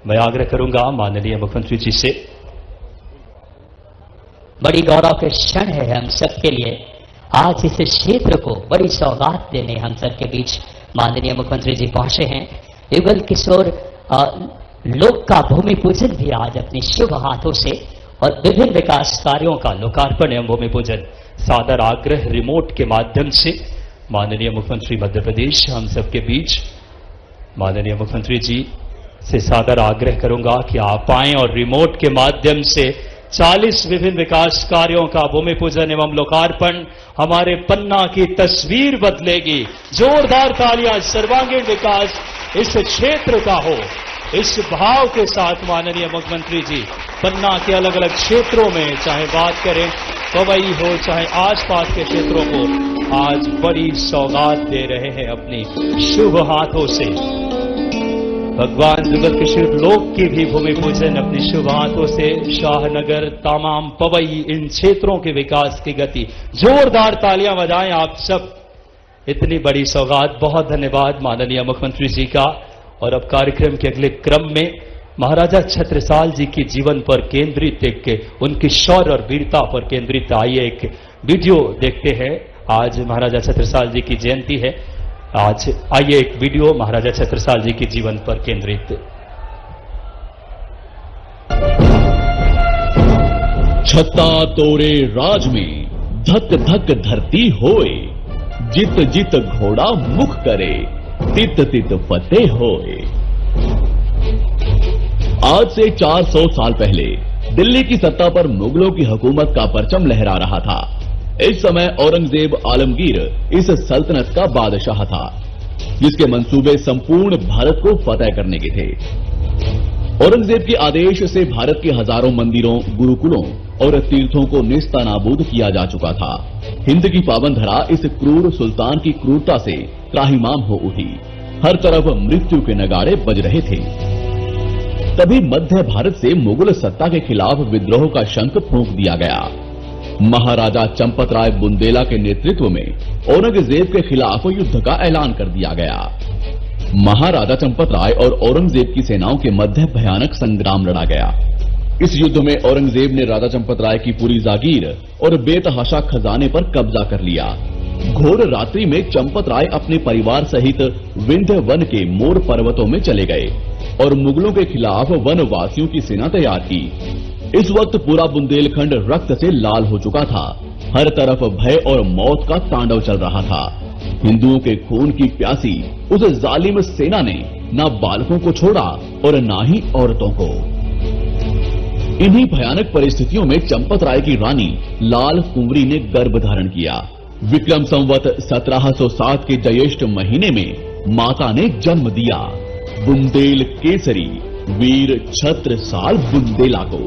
मैं आग्रह करूंगा माननीय मुख्यमंत्री जी से। बड़ी गौरव के क्षण है हम सबके लिए। आज इस क्षेत्र को बड़ी सौगात देने हम सबके बीच माननीय मुख्यमंत्री जी पहुंचे हैं। युगल किशोर लोक का भूमि पूजन भी आज अपने शुभ हाथों से और विभिन्न विकास कार्यों का लोकार्पण एवं भूमि पूजन सादर आग्रह रिमोट के माध्यम से माननीय मुख्यमंत्री मध्य प्रदेश हम सबके बीच। माननीय मुख्यमंत्री जी से सादर आग्रह करूंगा कि आप आएं और रिमोट के माध्यम से 40 विभिन्न विकास कार्यों का भूमि पूजन एवं लोकार्पण हमारे पन्ना की तस्वीर बदलेगी। जोरदार तालियां, सर्वांगीण विकास इस क्षेत्र का हो, इस भाव के साथ माननीय मुख्यमंत्री जी पन्ना के अलग अलग क्षेत्रों में, चाहे बात करें पवई हो चाहे आसपास के क्षेत्रों को, आज बड़ी सौगात दे रहे हैं अपनी शुभ हाथों से। भगवान युगल किशोर लोक की भी भूमि पूजन अपनी शुभ हाथों से शाहनगर, तमाम, पवई, इन क्षेत्रों के विकास की गति। जोरदार तालियां बजाएं आप सब, इतनी बड़ी सौगात। बहुत धन्यवाद माननीय मुख्यमंत्री जी का। और अब कार्यक्रम के अगले क्रम में महाराजा छत्रसाल जी के जीवन पर केंद्रित एक उनकी शौर्य और वीरता पर केंद्रित आइए एक वीडियो देखते हैं। आज महाराजा छत्रसाल जी की जयंती है। आज आइए एक वीडियो महाराजा छत्रसाल जी के जीवन पर केंद्रित। छत्ता तोरे राज में धक धक धरती होए, जित जित घोड़ा मुख करे, तित तित फतेह होए। आज से 400 साल पहले दिल्ली की सत्ता पर मुगलों की हुकूमत का परचम लहरा रहा था। इस समय औरंगजेब आलमगीर इस सल्तनत का बादशाह था, जिसके मंसूबे संपूर्ण भारत को फतेह करने के थे। औरंगजेब के आदेश से भारत के हजारों मंदिरों, गुरुकुलों और तीर्थों को नेस्तनाबूद किया जा चुका था। हिंद की पावन धरा इस क्रूर सुल्तान की क्रूरता से त्राहिमाम हो उठी। हर तरफ मृत्यु के नगाड़े बज रहे थे। तभी मध्य भारत से मुगल सत्ता के खिलाफ विद्रोह का शंख फूंक दिया गया। महाराजा चंपत राय बुंदेला के नेतृत्व में औरंगजेब के खिलाफ युद्ध का ऐलान कर दिया गया। महाराजा चंपत राय और औरंगजेब की सेनाओं के मध्य भयानक संग्राम लड़ा गया। इस युद्ध में औरंगजेब ने राजा चंपत राय की पूरी जागीर और बेतहाशा खजाने पर कब्जा कर लिया। घोर रात्रि में चंपत राय अपने परिवार सहित विंध्य वन के मोर पर्वतों में चले गए और मुगलों के खिलाफ वनवासियों की सेना तैयार की। इस वक्त पूरा बुंदेलखंड रक्त से लाल हो चुका था। हर तरफ भय और मौत का तांडव चल रहा था। हिंदुओं के खून की प्यासी उस जालिम सेना ने न बालकों को छोड़ा और न ही औरतों को। इन्हीं भयानक परिस्थितियों में चंपत राय की रानी लाल कुंवरी ने गर्भ धारण किया। विक्रम संवत 1707 के ज्येष्ठ महीने में माता ने जन्म दिया बुंदेल केसरी वीर छत्रसाल बुंदेला को।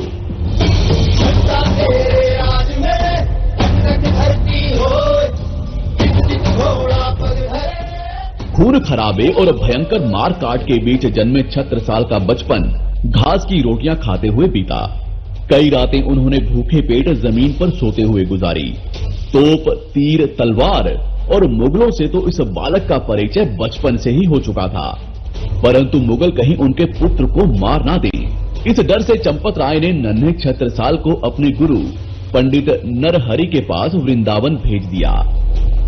खून खराबे और भयंकर मार काट के बीच जन्मे छत्रसाल का बचपन घास की रोटियां खाते हुए बीता। कई रातें उन्होंने भूखे पेट जमीन पर सोते हुए गुजारी। तोप, तीर, तलवार और मुगलों से तो इस बालक का परिचय बचपन से ही हो चुका था, परंतु मुगल कहीं उनके पुत्र को मार ना दें, इस डर से चंपत राय ने नन्हे छत्रसाल को अपने गुरु पंडित नरहरि के पास वृंदावन भेज दिया।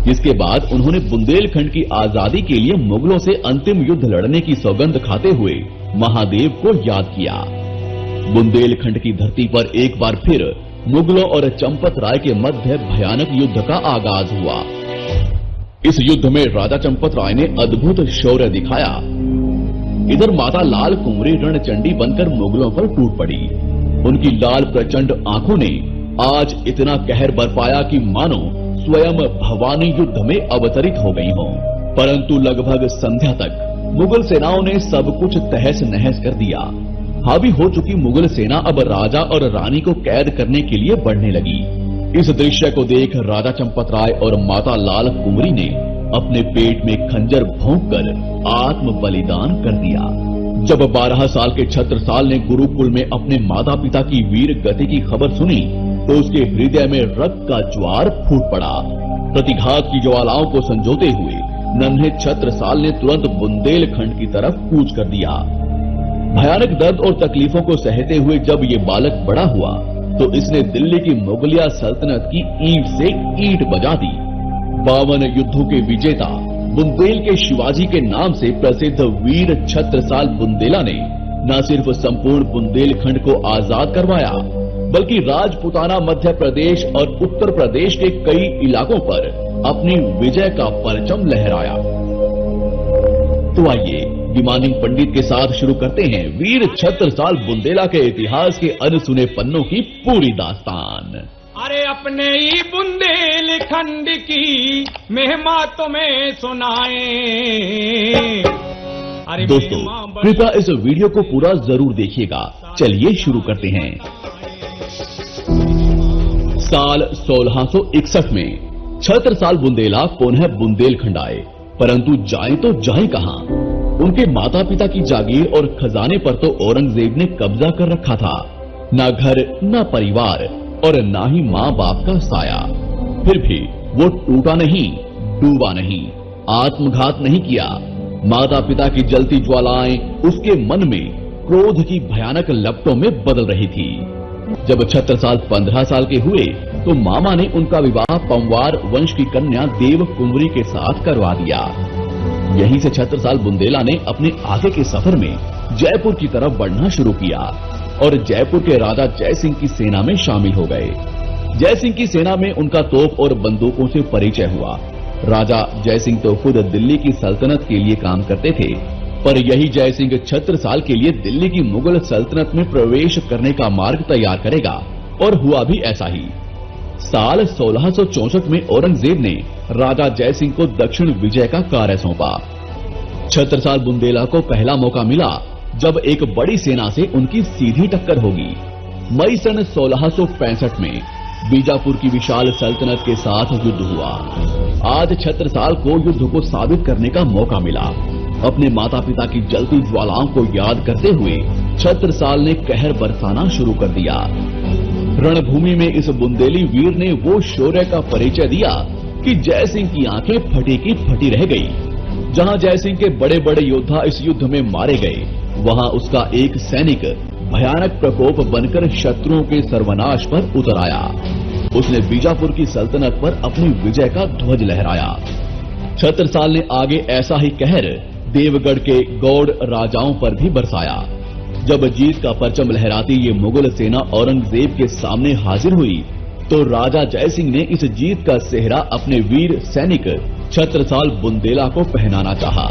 जिसके बाद उन्होंने बुंदेलखंड की आजादी के लिए मुगलों से अंतिम युद्ध लड़ने की सौगंध खाते हुए महादेव को याद किया। बुंदेलखंड की धरती पर एक बार फिर मुगलों और चंपत राय के मध्य भयानक युद्ध का आगाज हुआ। इस युद्ध में राजा चंपत राय ने अद्भुत शौर्य दिखाया। इधर माता लाल कुंवरी रणचंडी बनकर मुगलों पर टूट पड़ी। उनकी लाल प्रचंड आंखों ने आज इतना कहर बरपाया कि मानो स्वयं भवानी युद्ध में अवतरित हो गई हो। परंतु लगभग संध्या तक मुगल सेनाओं ने सब कुछ तहस नहस कर दिया। हावी हो चुकी मुगल सेना अब राजा और रानी को कैद करने के लिए बढ़ने लगी। इस दृश्य को देख राजा चंपत राय और माता लाल कुंवरी ने अपने पेट में खंजर भोंककर आत्म बलिदान कर दिया। जब 12 साल के छत्रसाल ने गुरुकुल में अपने माता पिता की वीर गति की खबर सुनी तो उसके हृदय में रक्त का ज्वार फूट पड़ा। प्रतिघात की ज्वालाओं को संजोते हुए नन्हे छत्रसाल ने तुरंत बुंदेलखंड की तरफ कूच कर दिया। भयानक दर्द और तकलीफों को सहते हुए जब ये बालक बड़ा हुआ तो इसने दिल्ली की मुगलिया सल्तनत की ईंट से ईंट बजा दी। 52 युद्धों के विजेता बुंदेल के शिवाजी के नाम से प्रसिद्ध वीर छत्रसाल बुंदेला ने न सिर्फ संपूर्ण बुंदेलखंड को आजाद करवाया बल्कि राजपूताना मध्य प्रदेश और उत्तर प्रदेश के कई इलाकों पर अपनी विजय का परचम लहराया। तो आइए डिमांडिंग पंडित के साथ शुरू करते हैं वीर छत्रसाल बुंदेला के इतिहास के अनसुने पन्नों की पूरी दास्तान। अरे अपने ही बुंदेलखंड की महिमा तुम्हें सुनाए। अरे दोस्तों कृपया इस वीडियो को पूरा जरूर देखिएगा। चलिए शुरू करते हैं। साल 1661 में छत्रसाल बुंदेला पुनः बुंदेलखंड आए, परंतु जाए तो जाए कहां? उनके माता पिता की जागीर और खजाने पर तो औरंगजेब ने कब्जा कर रखा था। न घर न परिवार और न ही माँ बाप का साया। फिर भी वो टूटा नहीं, डूबा नहीं, आत्मघात नहीं किया। माता पिता की जलती ज्वालाएं उसके मन में क्रोध की भयानक लपटों में बदल रही थी। जब छत्रसाल 15 साल के हुए तो मामा ने उनका विवाह पंवार वंश की कन्या देव कुंवरी के साथ करवा दिया। यहीं से छत्रसाल बुंदेला ने अपने आगे के सफर में जयपुर की तरफ बढ़ना शुरू किया और जयपुर के राजा जयसिंह की सेना में शामिल हो गए। जयसिंह की सेना में उनका तोप और बंदूकों से परिचय हुआ। राजा जयसिंह तो खुद दिल्ली की सल्तनत के लिए काम करते थे, पर यही जयसिंह छत्रसाल के लिए दिल्ली की मुगल सल्तनत में प्रवेश करने का मार्ग तैयार करेगा, और हुआ भी ऐसा ही। साल 1664 में औरंगजेब ने राजा जयसिंह को दक्षिण विजय का कार्य सौंपा। छत्रसाल बुंदेला को पहला मौका मिला जब एक बड़ी सेना से उनकी सीधी टक्कर होगी। मई सन 1665 में बीजापुर की विशाल सल्तनत के साथ युद्ध हुआ। आज छत्रसाल को युद्ध को साबित करने का मौका मिला। अपने माता पिता की जलती ज्वालाओं को याद करते हुए छत्रसाल ने कहर बरसाना शुरू कर दिया। रणभूमि में इस बुंदेली वीर ने वो शौर्य का परिचय दिया कि जयसिंह की आंखें फटी की फटी रह गई। जहां जयसिंह के बड़े बड़े योद्धा इस युद्ध में मारे गए, वहां उसका एक सैनिक भयानक प्रकोप बनकर शत्रुओं के सर्वनाश पर उतर आया। उसने बीजापुर की सल्तनत पर अपनी विजय का ध्वज लहराया। छत्रसाल ने आगे ऐसा ही कहर देवगढ़ के गौड़ राजाओं पर भी बरसाया। जब जीत का परचम लहराती ये मुगल सेना औरंगजेब के सामने हाजिर हुई तो राजा जयसिंह ने इस जीत का सेहरा अपने वीर सैनिक छत्रसाल बुंदेला को पहनाना चाहा,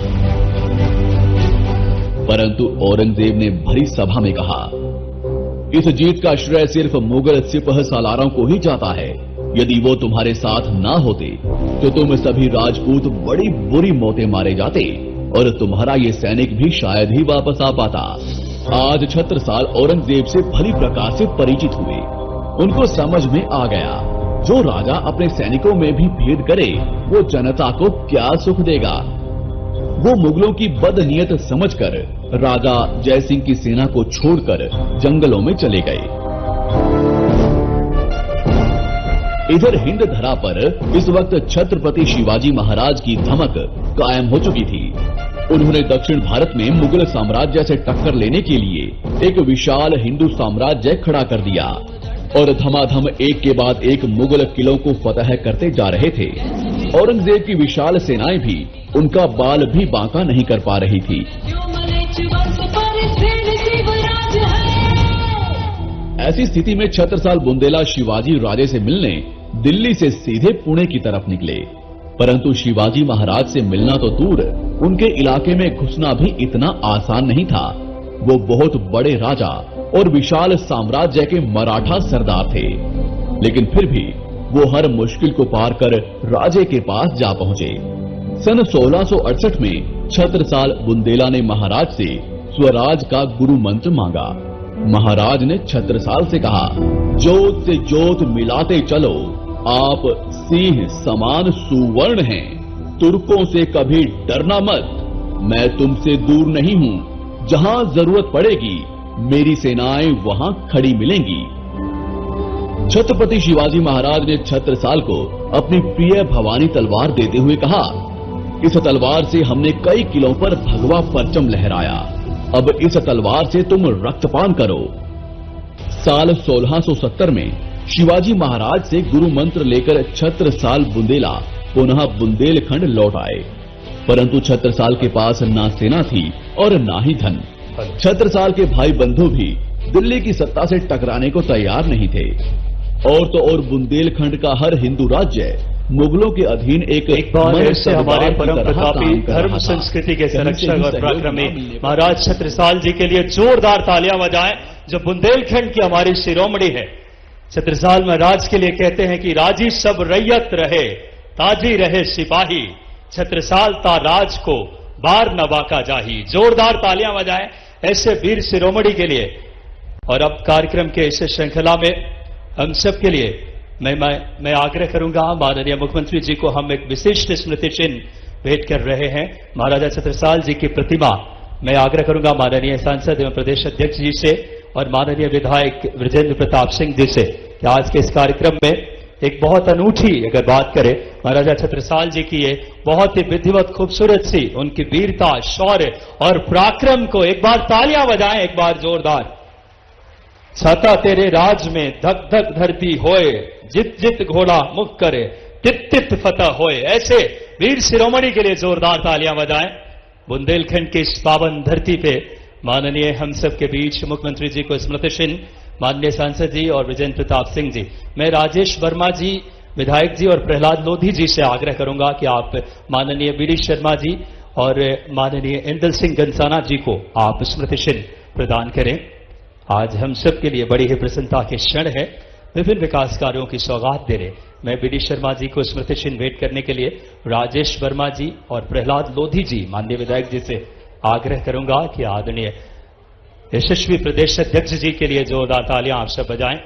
परंतु औरंगजेब ने भरी सभा में कहा, इस जीत का श्रेय सिर्फ मुगल सिपह सालारों को ही जाता है। यदि वो तुम्हारे साथ ना होते तो तुम सभी राजपूत बड़ी बुरी मौतें मारे जाते और तुम्हारा ये सैनिक भी शायद ही वापस आ पाता। आज छत्रसाल औरंगजेब से भली प्रकार से परिचित हुए। उनको समझ में आ गया, जो राजा अपने सैनिकों में भी भेद करे वो जनता को क्या सुख देगा। वो मुगलों की बदनीयत समझकर राजा जयसिंह की सेना को छोड़कर जंगलों में चले गए। इधर हिंद धरा पर इस वक्त छत्रपति शिवाजी महाराज की धमक कायम हो चुकी थी। उन्होंने दक्षिण भारत में मुगल साम्राज्य से टक्कर लेने के लिए एक विशाल हिंदू साम्राज्य खड़ा कर दिया और धमाधम एक के बाद एक मुगल किलों को फतह करते जा रहे थे। औरंगजेब की विशाल सेनाएं भी उनका बाल भी बांका नहीं कर पा रही थी। ऐसी स्थिति में छत्रसाल बुंदेला शिवाजी राजे से मिलने दिल्ली से सीधे पुणे की तरफ निकले, परंतु शिवाजी महाराज से मिलना तो दूर, उनके इलाके में घुसना भी इतना आसान नहीं था। वो बहुत बड़े राजा और विशाल साम्राज्य के मराठा सरदार थे, लेकिन फिर भी वो हर मुश्किल को पार कर राजे के पास जा पहुंचे। सन 1668 में छत्रसाल बुंदेला ने महाराज से स्वराज का गुरु मंत्र मांगा। महाराज ने छत्रसाल से कहा, जोत से जोत मिलाते चलो, आप सिंह समान सुवर्ण हैं, तुर्कों से कभी डरना मत, मैं तुमसे दूर नहीं हूं, जहां जरूरत पड़ेगी मेरी सेनाएं वहां खड़ी मिलेंगी। छत्रपति शिवाजी महाराज ने छत्रसाल को अपनी प्रिय भवानी तलवार देते हुए कहा, इस तलवार से हमने कई किलों पर भगवा परचम लहराया। अब इस तलवार से तुम रक्तपान करो। साल 1670 में शिवाजी महाराज से गुरु मंत्र लेकर छत्रसाल बुंदेला पुनः बुंदेलखंड लौट आए, परंतु छत्रसाल के पास ना सेना थी और ना ही धन। छत्रसाल के भाई बंधु भी दिल्ली की सत्ता से टकराने को तैयार नहीं थे। और तो और बुंदेलखंड का हर हिंदू राज्य मुगलों के अधीन एक बार ऐसे हमारे परम प्रतापी धर्म संस्कृति के संरक्षक और पराक्रमी महाराज छत्रसाल जी के लिए जोरदार तालियां बजाएं, जो बुंदेलखंड की हमारी शिरोमणि है। छत्रसाल महाराज के लिए कहते हैं कि राजी सब रैयत रहे, ताजी रहे सिपाही, छत्रसाल ता राज को बार न बाका जाही। जोरदार तालियां बजाएं ऐसे वीर शिरोमणि के लिए। और अब कार्यक्रम के इस श्रृंखला में हम सब के लिए मैं आग्रह करूंगा, माननीय मुख्यमंत्री जी को हम एक विशिष्ट स्मृति चिन्ह भेंट कर रहे हैं महाराजा छत्रसाल जी की प्रतिमा। मैं आग्रह करूंगा माननीय सांसद एवं प्रदेश अध्यक्ष जी से और माननीय विधायक बृजेंद्र प्रताप सिंह जी से कि आज के इस कार्यक्रम में एक बहुत अनूठी अगर बात करें महाराजा छत्रसाल जी की, ये बहुत ही विधिवत खूबसूरत सी उनकी वीरता, शौर्य और पराक्रम को एक बार तालियां बजाएं, एक बार जोरदार। छाता तेरे राज में धक धक धरती होए, जित जित घोड़ा मुख करे, तित तित फतह होए। ऐसे वीर शिरोमणि के लिए जोरदार तालियां बजाएं। बुंदेलखंड की इस पावन धरती पे माननीय हम सब के बीच मुख्यमंत्री जी को स्मृति चिन्ह माननीय सांसद जी और विजेंद्र प्रताप सिंह जी, मैं राजेश वर्मा जी विधायक जी और प्रहलाद लोधी जी से आग्रह करूंगा कि आप माननीय बीडी शर्मा जी और माननीय इंदल सिंह गंसाना जी को आप स्मृति चिन्ह प्रदान करें। आज हम सब के लिए बड़ी ही प्रसन्नता के क्षण है, विभिन्न विकास कार्यों की सौगात दे रहे। मैं बीडी शर्मा जी को स्मृति चिन्ह भेंट करने के लिए राजेश वर्मा जी और प्रहलाद लोधी जी माननीय विधायक जी से आग्रह करूंगा कि आदरणीय यशस्वी प्रदेश अध्यक्ष जी के लिए जोरदार तालियां आप सब बजाएं।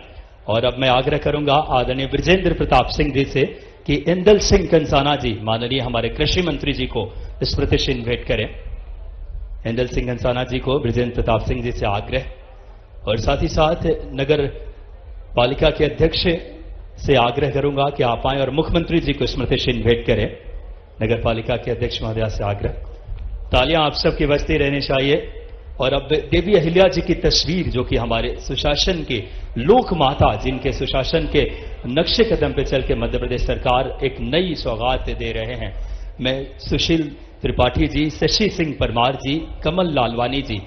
और अब मैं आग्रह करूंगा आदरणीय बृजेंद्र प्रताप सिंह जी से कि इंदल सिंह कंसाना जी माननीय हमारे कृषि मंत्री जी को स्मृति चिन्ह भेंट करें। इंदल सिंह कंसाना जी को बृजेंद्र प्रताप सिंह जी से आग्रह, और साथ ही साथ नगर पालिका के अध्यक्ष से आग्रह करूंगा कि आप आए और मुख्यमंत्री जी को स्मृति चिन्ह भेंट करें। नगर पालिका के अध्यक्ष महोदया से आग्रह, तालियां आप सबकी बजती रहनी चाहिए। और अब देवी अहिल्या जी की तस्वीर, जो कि हमारे सुशासन की लोक माता, जिनके सुशासन के नक्शे कदम पे चल के मध्य प्रदेश सरकार एक नई सौगात दे रहे हैं, मैं सुशील त्रिपाठी जी, शशि सिंह परमार जी, कमल लालवानी जी,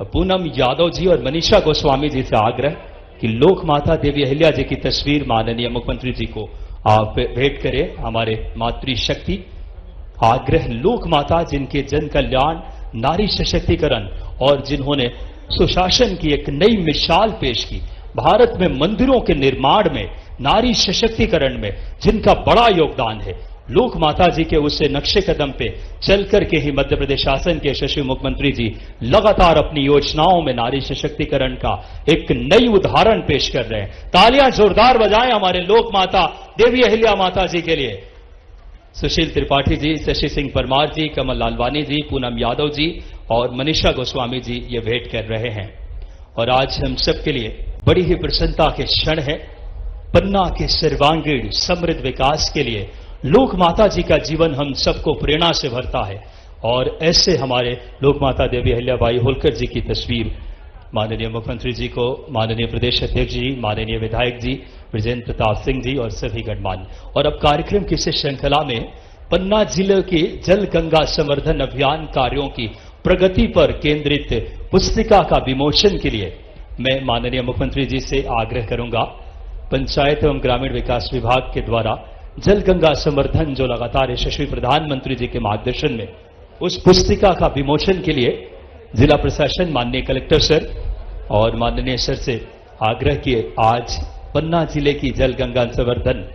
पूनम यादव जी और मनीषा गोस्वामी जी से आग्रह कि लोक माता देवी अहिल्या जी की तस्वीर माननीय मुख्यमंत्री जी को आप भेंट करें। हमारे मातृशक्ति आग्रह लोक माता, जिनके जन कल्याण, नारी सशक्तिकरण और जिन्होंने सुशासन की एक नई मिसाल पेश की, भारत में मंदिरों के निर्माण में, नारी सशक्तिकरण में जिनका बड़ा योगदान है, लोक माता जी के उससे नक्शे कदम पे चल करके ही मध्य प्रदेश शासन के यशस्वी मुख्यमंत्री जी लगातार अपनी योजनाओं में नारी सशक्तिकरण का एक नई उदाहरण पेश कर रहे हैं। तालियां जोरदार बजाएं हमारे लोक माता देवी अहिल्या माता जी के लिए। सुशील त्रिपाठी जी, शशि सिंह परमार जी, कमल लालवानी जी, पूनम यादव जी और मनीषा गोस्वामी जी ये भेंट कर रहे हैं। और आज हम सब के लिए बड़ी ही प्रसन्नता के क्षण है। पन्ना के सर्वांगीण समृद्ध विकास के लिए लोक माता जी का जीवन हम सबको प्रेरणा से भरता है। और ऐसे हमारे लोक माता देवी अहिल्याबाई होलकर जी की तस्वीर माननीय मुख्यमंत्री जी को, माननीय प्रदेश अध्यक्ष जी, माननीय विधायक जी बृजेंद्र प्रताप सिंह जी और सभी गणमान्य। और अब कार्यक्रम की इस श्रृंखला में पन्ना जिले के जल गंगा संवर्धन अभियान कार्यों की प्रगति पर केंद्रित पुस्तिका का विमोचन के लिए मैं माननीय मुख्यमंत्री जी से आग्रह करूंगा, पंचायत एवं ग्रामीण विकास विभाग के द्वारा जल गंगा संवर्धन जो लगातार यशस्वी प्रधानमंत्री जी के मार्गदर्शन में, उस पुस्तिका का विमोचन के लिए जिला प्रशासन, माननीय कलेक्टर सर और माननीय सर से आग्रह किए आज पन्ना जिले की जल गंगा संवर्धन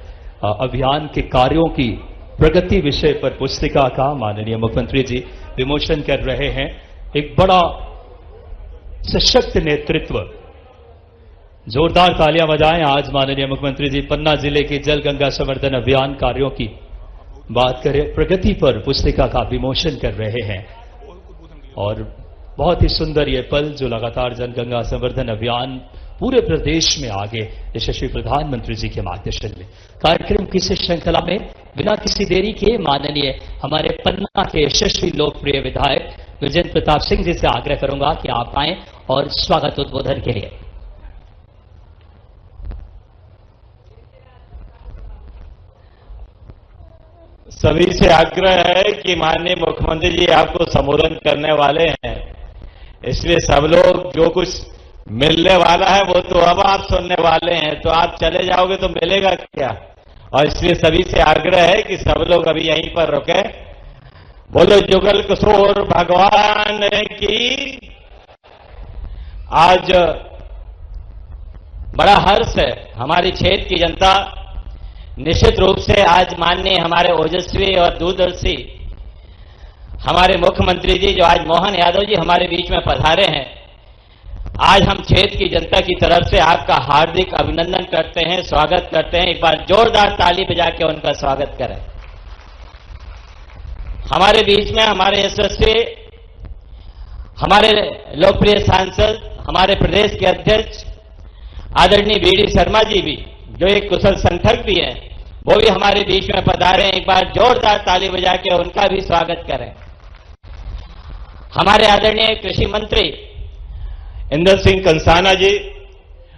अभियान के कार्यों की प्रगति विषय पर पुस्तिका का माननीय मुख्यमंत्री जी विमोचन कर रहे हैं। एक बड़ा सशक्त नेतृत्व, जोरदार तालियां बजाएं आज माननीय मुख्यमंत्री जी पन्ना जिले के जल गंगा संवर्धन अभियान कार्यों की बात करें, प्रगति पर पुस्तिका का विमोचन कर रहे हैं। और बहुत ही सुंदर ये पल जो लगातार जल गंगा संवर्धन अभियान पूरे प्रदेश में आगे यशस्वी प्रधानमंत्री जी के मार्गदर्शन में। कार्यक्रम की इस श्रृंखला में बिना किसी देरी के माननीय हमारे पन्ना के यशस्वी लोकप्रिय विधायक विजेंद्र प्रताप सिंह जी से आग्रह करूंगा कि आप आएं और स्वागत उद्बोधन के लिए। सभी से आग्रह है कि माननीय मुख्यमंत्री जी आपको संबोधन करने वाले हैं, इसलिए सब लोग जो कुछ मिलने वाला है वो तो अब आप सुनने वाले हैं, तो आप चले जाओगे तो मिलेगा क्या। और इसलिए सभी से आग्रह है कि सब लोग अभी यहीं पर रुके। बोलो जुगल किशोर भगवान की। आज बड़ा हर्ष है, हमारी क्षेत्र की जनता निश्चित रूप से आज माननीय हमारे ओजस्वी और दूरदर्शी हमारे मुख्यमंत्री जी जो आज मोहन यादव जी हमारे बीच में पधारे हैं, आज हम क्षेत्र की जनता की तरफ से आपका हार्दिक अभिनंदन करते हैं, स्वागत करते हैं। एक बार जोरदार ताली बजा के उनका स्वागत करें। हमारे बीच में हमारे यशस्वी, हमारे लोकप्रिय सांसद, हमारे प्रदेश के अध्यक्ष आदरणीय बीडी शर्मा जी भी, जो एक कुशल संगठक भी हैं, वो भी हमारे बीच में पधारे हैं। एक बार जोरदार ताली बजा के उनका भी स्वागत करें। हमारे आदरणीय कृषि मंत्री इंदर सिंह कंसाना जी,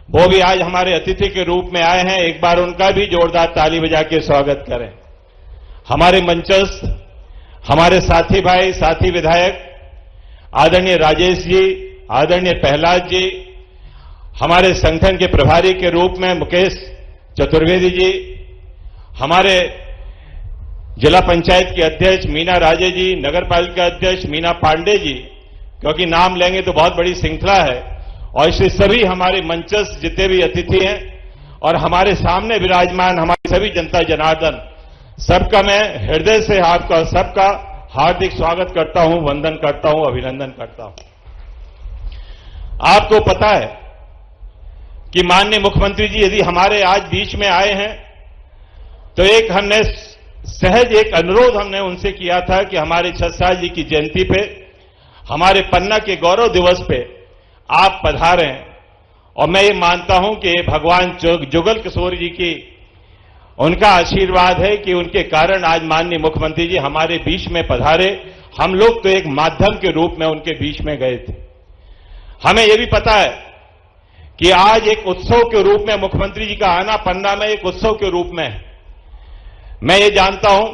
वो भी आज हमारे अतिथि के रूप में आए हैं, एक बार उनका भी जोरदार ताली बजा के स्वागत करें। हमारे मंचस्थ हमारे साथी भाई, साथी विधायक आदरणीय राजेश जी, आदरणीय प्रहलाद जी, हमारे संगठन के प्रभारी के रूप में मुकेश चतुर्वेदी जी, हमारे जिला पंचायत के अध्यक्ष मीना राजे जी, नगर पालिका अध्यक्ष मीना पांडे जी, क्योंकि नाम लेंगे तो बहुत बड़ी श्रृंखला है, और इसलिए सभी हमारे मंचस्थ जितने भी अतिथि हैं और हमारे सामने विराजमान हमारी सभी जनता जनार्दन, सबका मैं हृदय से आपका सबका हार्दिक स्वागत करता हूं, वंदन करता हूं, अभिनंदन करता हूं। आपको पता है कि माननीय मुख्यमंत्री जी यदि हमारे आज बीच में आए हैं तो एक हमने सहज एक अनुरोध हमने उनसे किया था कि हमारे छत्रसाल जी की जयंती पे, हमारे पन्ना के गौरव दिवस पे आप पधारें, और मैं ये मानता हूं कि भगवान जुगल किशोर जी की उनका आशीर्वाद है कि उनके कारण आज माननीय मुख्यमंत्री जी हमारे बीच में पधारे। हम लोग तो एक माध्यम के रूप में उनके बीच में गए थे। हमें यह भी पता है कि आज एक उत्सव के रूप में मुख्यमंत्री जी का आना पन्ना में एक उत्सव के रूप में है। मैं ये जानता हूं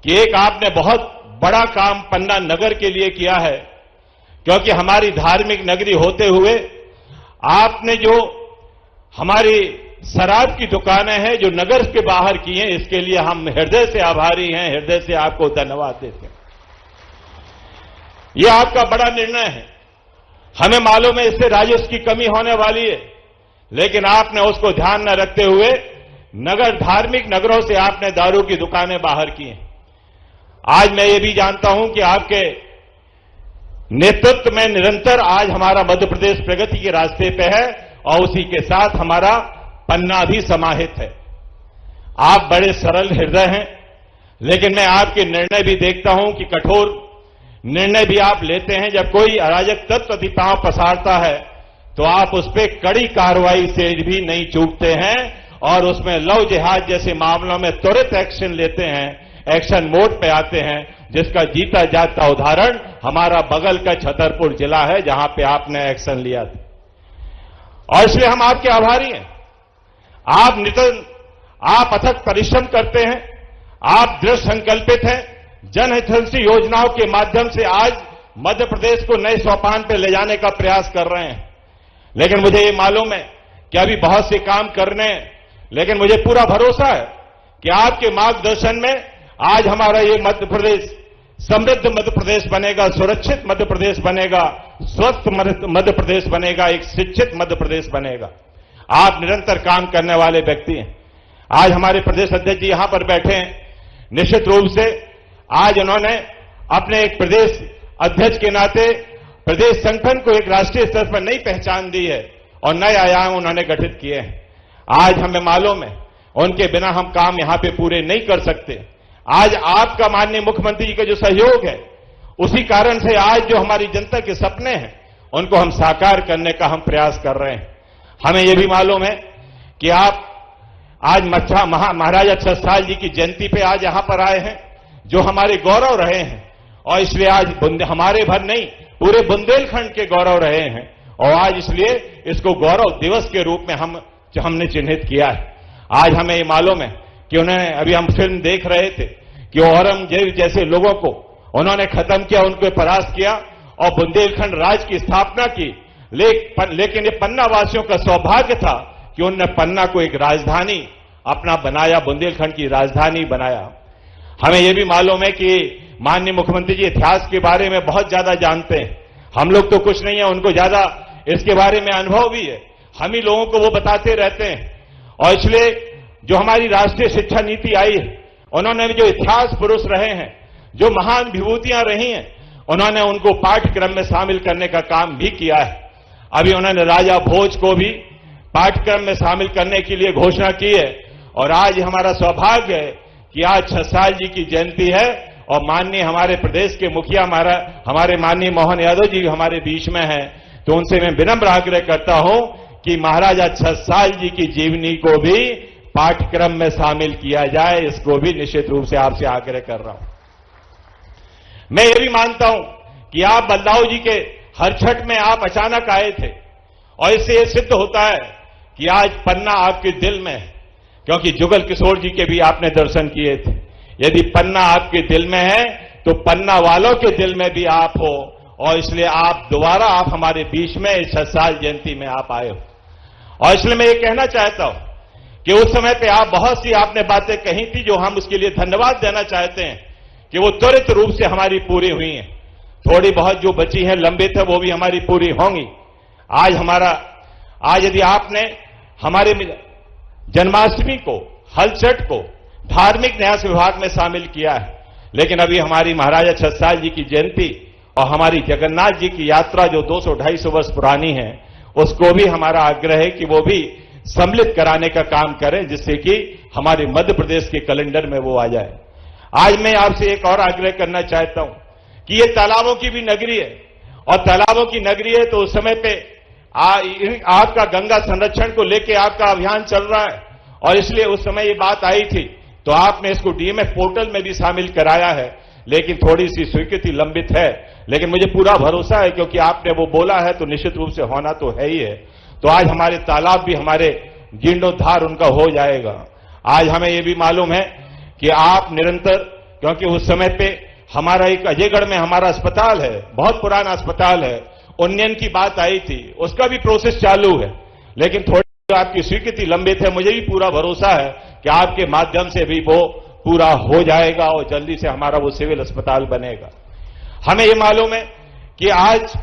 कि एक आपने बहुत बड़ा काम पन्ना नगर के लिए किया है, क्योंकि हमारी धार्मिक नगरी होते हुए आपने जो हमारी शराब की दुकानें हैं जो नगर के बाहर की हैं, इसके लिए हम हृदय से आभारी हैं, हृदय से आपको धन्यवाद देते हैं। यह आपका बड़ा निर्णय है। हमें मालूम है इससे राजस्व की कमी होने वाली है, लेकिन आपने उसको ध्यान न रखते हुए नगर, धार्मिक नगरों से आपने दारू की दुकानें बाहर की हैं। आज मैं ये भी जानता हूं कि आपके नेतृत्व में निरंतर आज हमारा मध्य प्रदेश प्रगति के रास्ते पे है, और उसी के साथ हमारा पन्ना भी समाहित है। आप बड़े सरल हृदय हैं, लेकिन मैं आपके निर्णय भी देखता हूं कि कठोर निर्णय भी आप लेते हैं। जब कोई अराजक तत्व अधिपाव पसारता है तो आप उस पर कड़ी कार्रवाई से भी नहीं चूकते हैं, और उसमें लव जिहाद जैसे मामलों में त्वरित एक्शन लेते हैं, एक्शन मोड पे आते हैं, जिसका जीता जागता उदाहरण हमारा बगल का छतरपुर जिला है, जहां पे आपने एक्शन लिया था। और इसलिए हम आपके आभारी हैं। आप निरंतर आप अथक परिश्रम करते हैं, आप दृढ़ संकल्पित हैं, जनहितैषी योजनाओं के माध्यम से आज मध्य प्रदेश को नए सोपान पर ले जाने का प्रयास कर रहे हैं। लेकिन मुझे ये मालूम है कि अभी बहुत से काम करने हैं, लेकिन मुझे पूरा भरोसा है कि आपके मार्गदर्शन में आज हमारा ये मध्य प्रदेश समृद्ध मध्य प्रदेश बनेगा, सुरक्षित मध्य प्रदेश बनेगा, स्वस्थ मध्य प्रदेश बनेगा, एक शिक्षित मध्य प्रदेश बनेगा। आप निरंतर काम करने वाले व्यक्ति हैं। आज हमारे प्रदेश अध्यक्ष जी यहां पर बैठे हैं। निश्चित रूप से आज उन्होंने अपने एक प्रदेश अध्यक्ष के नाते प्रदेश संगठन को एक राष्ट्रीय स्तर पर नई पहचान दी है और नए आयाम उन्होंने गठित किए हैं। आज हमें मालूम है उनके बिना हम काम यहां पे पूरे नहीं कर सकते। आज आपका माननीय मुख्यमंत्री जी का जो सहयोग है, उसी कारण से आज जो हमारी जनता के सपने हैं उनको हम साकार करने का हम प्रयास कर रहे हैं। हमें यह भी मालूम है कि आप आज महाराजा छत्रसाल जी की जयंती पे आज यहां पर आए हैं। जो हमारे गौरव रहे हैं और इसलिए आज हमारे भर नहीं, पूरे बुंदेलखंड के गौरव रहे हैं। और आज इसलिए इसको गौरव दिवस के रूप में हमने चिन्हित किया है। आज हमें ये मालूम है कि अभी हम फिल्म देख रहे थे कि औरंगजेब जैसे लोगों को उन्होंने खत्म किया, उनको परास्त किया और बुंदेलखंड राज्य की स्थापना की। लेकिन ये पन्ना वासियों का सौभाग्य था कि उन्होंने पन्ना को एक राजधानी अपना बनाया, बुंदेलखंड की राजधानी बनाया। हमें यह भी मालूम है कि माननीय मुख्यमंत्री जी इतिहास के बारे में बहुत ज्यादा जानते हैं। हम लोग तो कुछ नहीं है, उनको ज्यादा इसके बारे में अनुभव भी है। हम ही लोगों को वो बताते रहते हैं। और इसलिए जो हमारी राष्ट्रीय शिक्षा नीति आई है, उन्होंने जो इतिहास पुरुष रहे हैं, जो महान विभूतियां रही हैं, उन्होंने उनको पाठ्यक्रम में शामिल करने का काम भी किया है। अभी उन्होंने राजा भोज को भी पाठ्यक्रम में शामिल करने के लिए घोषणा की है। और आज हमारा सौभाग्य है कि आज छसाल जी की जयंती है और माननीय हमारे प्रदेश के मुखिया हमारे माननीय मोहन यादव जी हमारे बीच में हैं। तो उनसे मैं विनम्र आग्रह करता हूं कि महाराजा छसाल जी की जीवनी को भी पाठ्यक्रम में शामिल किया जाए। इसको भी निश्चित रूप से आपसे आग्रह कर रहा हूं। मैं ये भी मानता हूं कि आप बदलाव जी के हर छठ में आप अचानक आए थे और इससे यह सिद्ध होता है कि आज पन्ना आपके दिल में है, क्योंकि जुगल किशोर जी के भी आपने दर्शन किए थे। यदि पन्ना आपके दिल में है तो पन्ना वालों के दिल में भी आप हो, और इसलिए आप दोबारा हमारे बीच में इस 6 साल जयंती में आप आए हो। और इसलिए मैं ये कहना चाहता हूं कि उस समय पे आप बहुत सी आपने बातें कही थी जो हम उसके लिए धन्यवाद देना चाहते हैं कि वो त्वरित रूप से हमारी पूरी हुई हैं। थोड़ी बहुत जो बची हैं लंबित है वो भी हमारी पूरी होंगी। आज यदि आपने हमारे जन्माष्टमी को, हलचट को धार्मिक न्यास विभाग में शामिल किया है, लेकिन अभी हमारी महाराजा छसाल जी की जयंती और हमारी जगन्नाथ जी की यात्रा जो 200-250 वर्ष पुरानी है, उसको भी हमारा आग्रह है कि वो भी सम्मिलित कराने का काम करें, जिससे कि हमारे मध्य प्रदेश के कैलेंडर में वो आ जाए। आज मैं आपसे एक और आग्रह करना चाहता हूं कि ये तालाबों की भी नगरी है, और तालाबों की नगरी है तो उस समय पे आपका गंगा संरक्षण को लेके आपका अभियान चल रहा है, और इसलिए उस समय ये बात आई थी तो आपने इसको डीएमएफ पोर्टल में भी शामिल कराया है, लेकिन थोड़ी सी स्वीकृति लंबित है। लेकिन मुझे पूरा भरोसा है क्योंकि आपने वो बोला है तो निश्चित रूप से होना तो है ही है। तो आज हमारे तालाब भी हमारे जीर्णोद्धार उनका हो जाएगा। आज हमें ये भी मालूम है कि आप निरंतर, क्योंकि उस समय पे हमारा एक अजयगढ़ में हमारा अस्पताल है, बहुत पुराना अस्पताल है, उन्नयन की बात आई थी, उसका भी प्रोसेस चालू है, लेकिन थोड़ी आपकी स्वीकृति लंबित है। मुझे भी पूरा भरोसा है कि आपके माध्यम से भी वो पूरा हो जाएगा और जल्दी से हमारा वो सिविल अस्पताल बनेगा। हमें ये मालूम है कि आज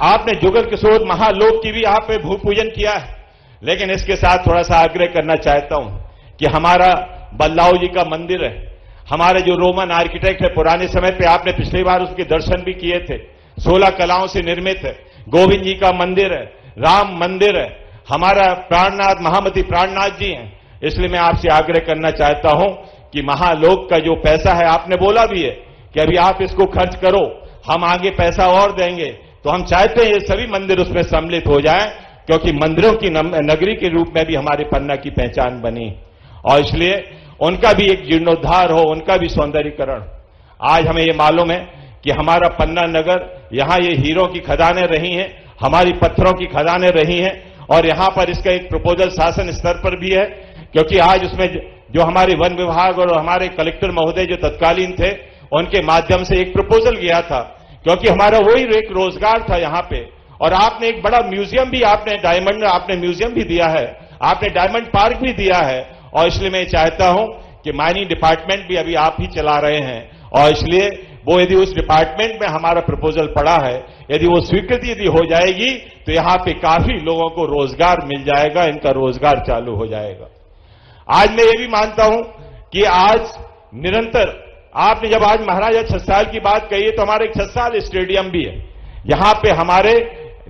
आपने जुगल किशोर महालोक की भी आपने भू पूजन किया है, लेकिन इसके साथ थोड़ा सा आग्रह करना चाहता हूं कि हमारा बल्लाव जी का मंदिर है, हमारे जो रोमन आर्किटेक्ट है, पुराने समय पे आपने पिछली बार उसके दर्शन भी किए थे, 16 कलाओं से निर्मित है। गोविंद जी का मंदिर है, राम मंदिर है, हमारा प्राणनाथ महामती प्राणनाथ जी हैं। इसलिए मैं आपसे आग्रह करना चाहता हूं कि महालोक का जो पैसा है, आपने बोला भी है कि अभी आप इसको खर्च करो, हम आगे पैसा और देंगे, तो हम चाहते हैं ये सभी मंदिर उसमें सम्मिलित हो जाएं, क्योंकि मंदिरों की नगरी के रूप में भी हमारे पन्ना की पहचान बनी, और इसलिए उनका भी एक जीर्णोद्धार हो, उनका भी सौंदर्यीकरण। आज हमें ये मालूम है कि हमारा पन्ना नगर, यहां ये हीरों की खदानें रही हैं, हमारी पत्थरों की खदानें रही हैं, और यहां पर इसका एक प्रपोजल शासन स्तर पर भी है, क्योंकि आज उसमें जो हमारे वन विभाग और हमारे कलेक्टर महोदय जो तत्कालीन थे, उनके माध्यम से एक प्रपोजल गया था, क्योंकि हमारा वही एक रोजगार था यहां पे। और आपने एक बड़ा म्यूजियम भी, आपने म्यूजियम भी दिया है, आपने डायमंड पार्क भी दिया है, और इसलिए मैं चाहता हूं कि माइनिंग डिपार्टमेंट भी अभी आप ही चला रहे हैं, और इसलिए वो यदि उस डिपार्टमेंट में हमारा प्रपोजल पड़ा है, यदि वो स्वीकृति यदि हो जाएगी तो यहां पे काफी लोगों को रोजगार मिल जाएगा, इनका रोजगार चालू हो जाएगा। आज मैं ये भी मानता हूं कि आज निरंतर आपने जब आज महाराजा छसाल की बात कही है, तो हमारे एक छसाल स्टेडियम भी है, यहां पे हमारे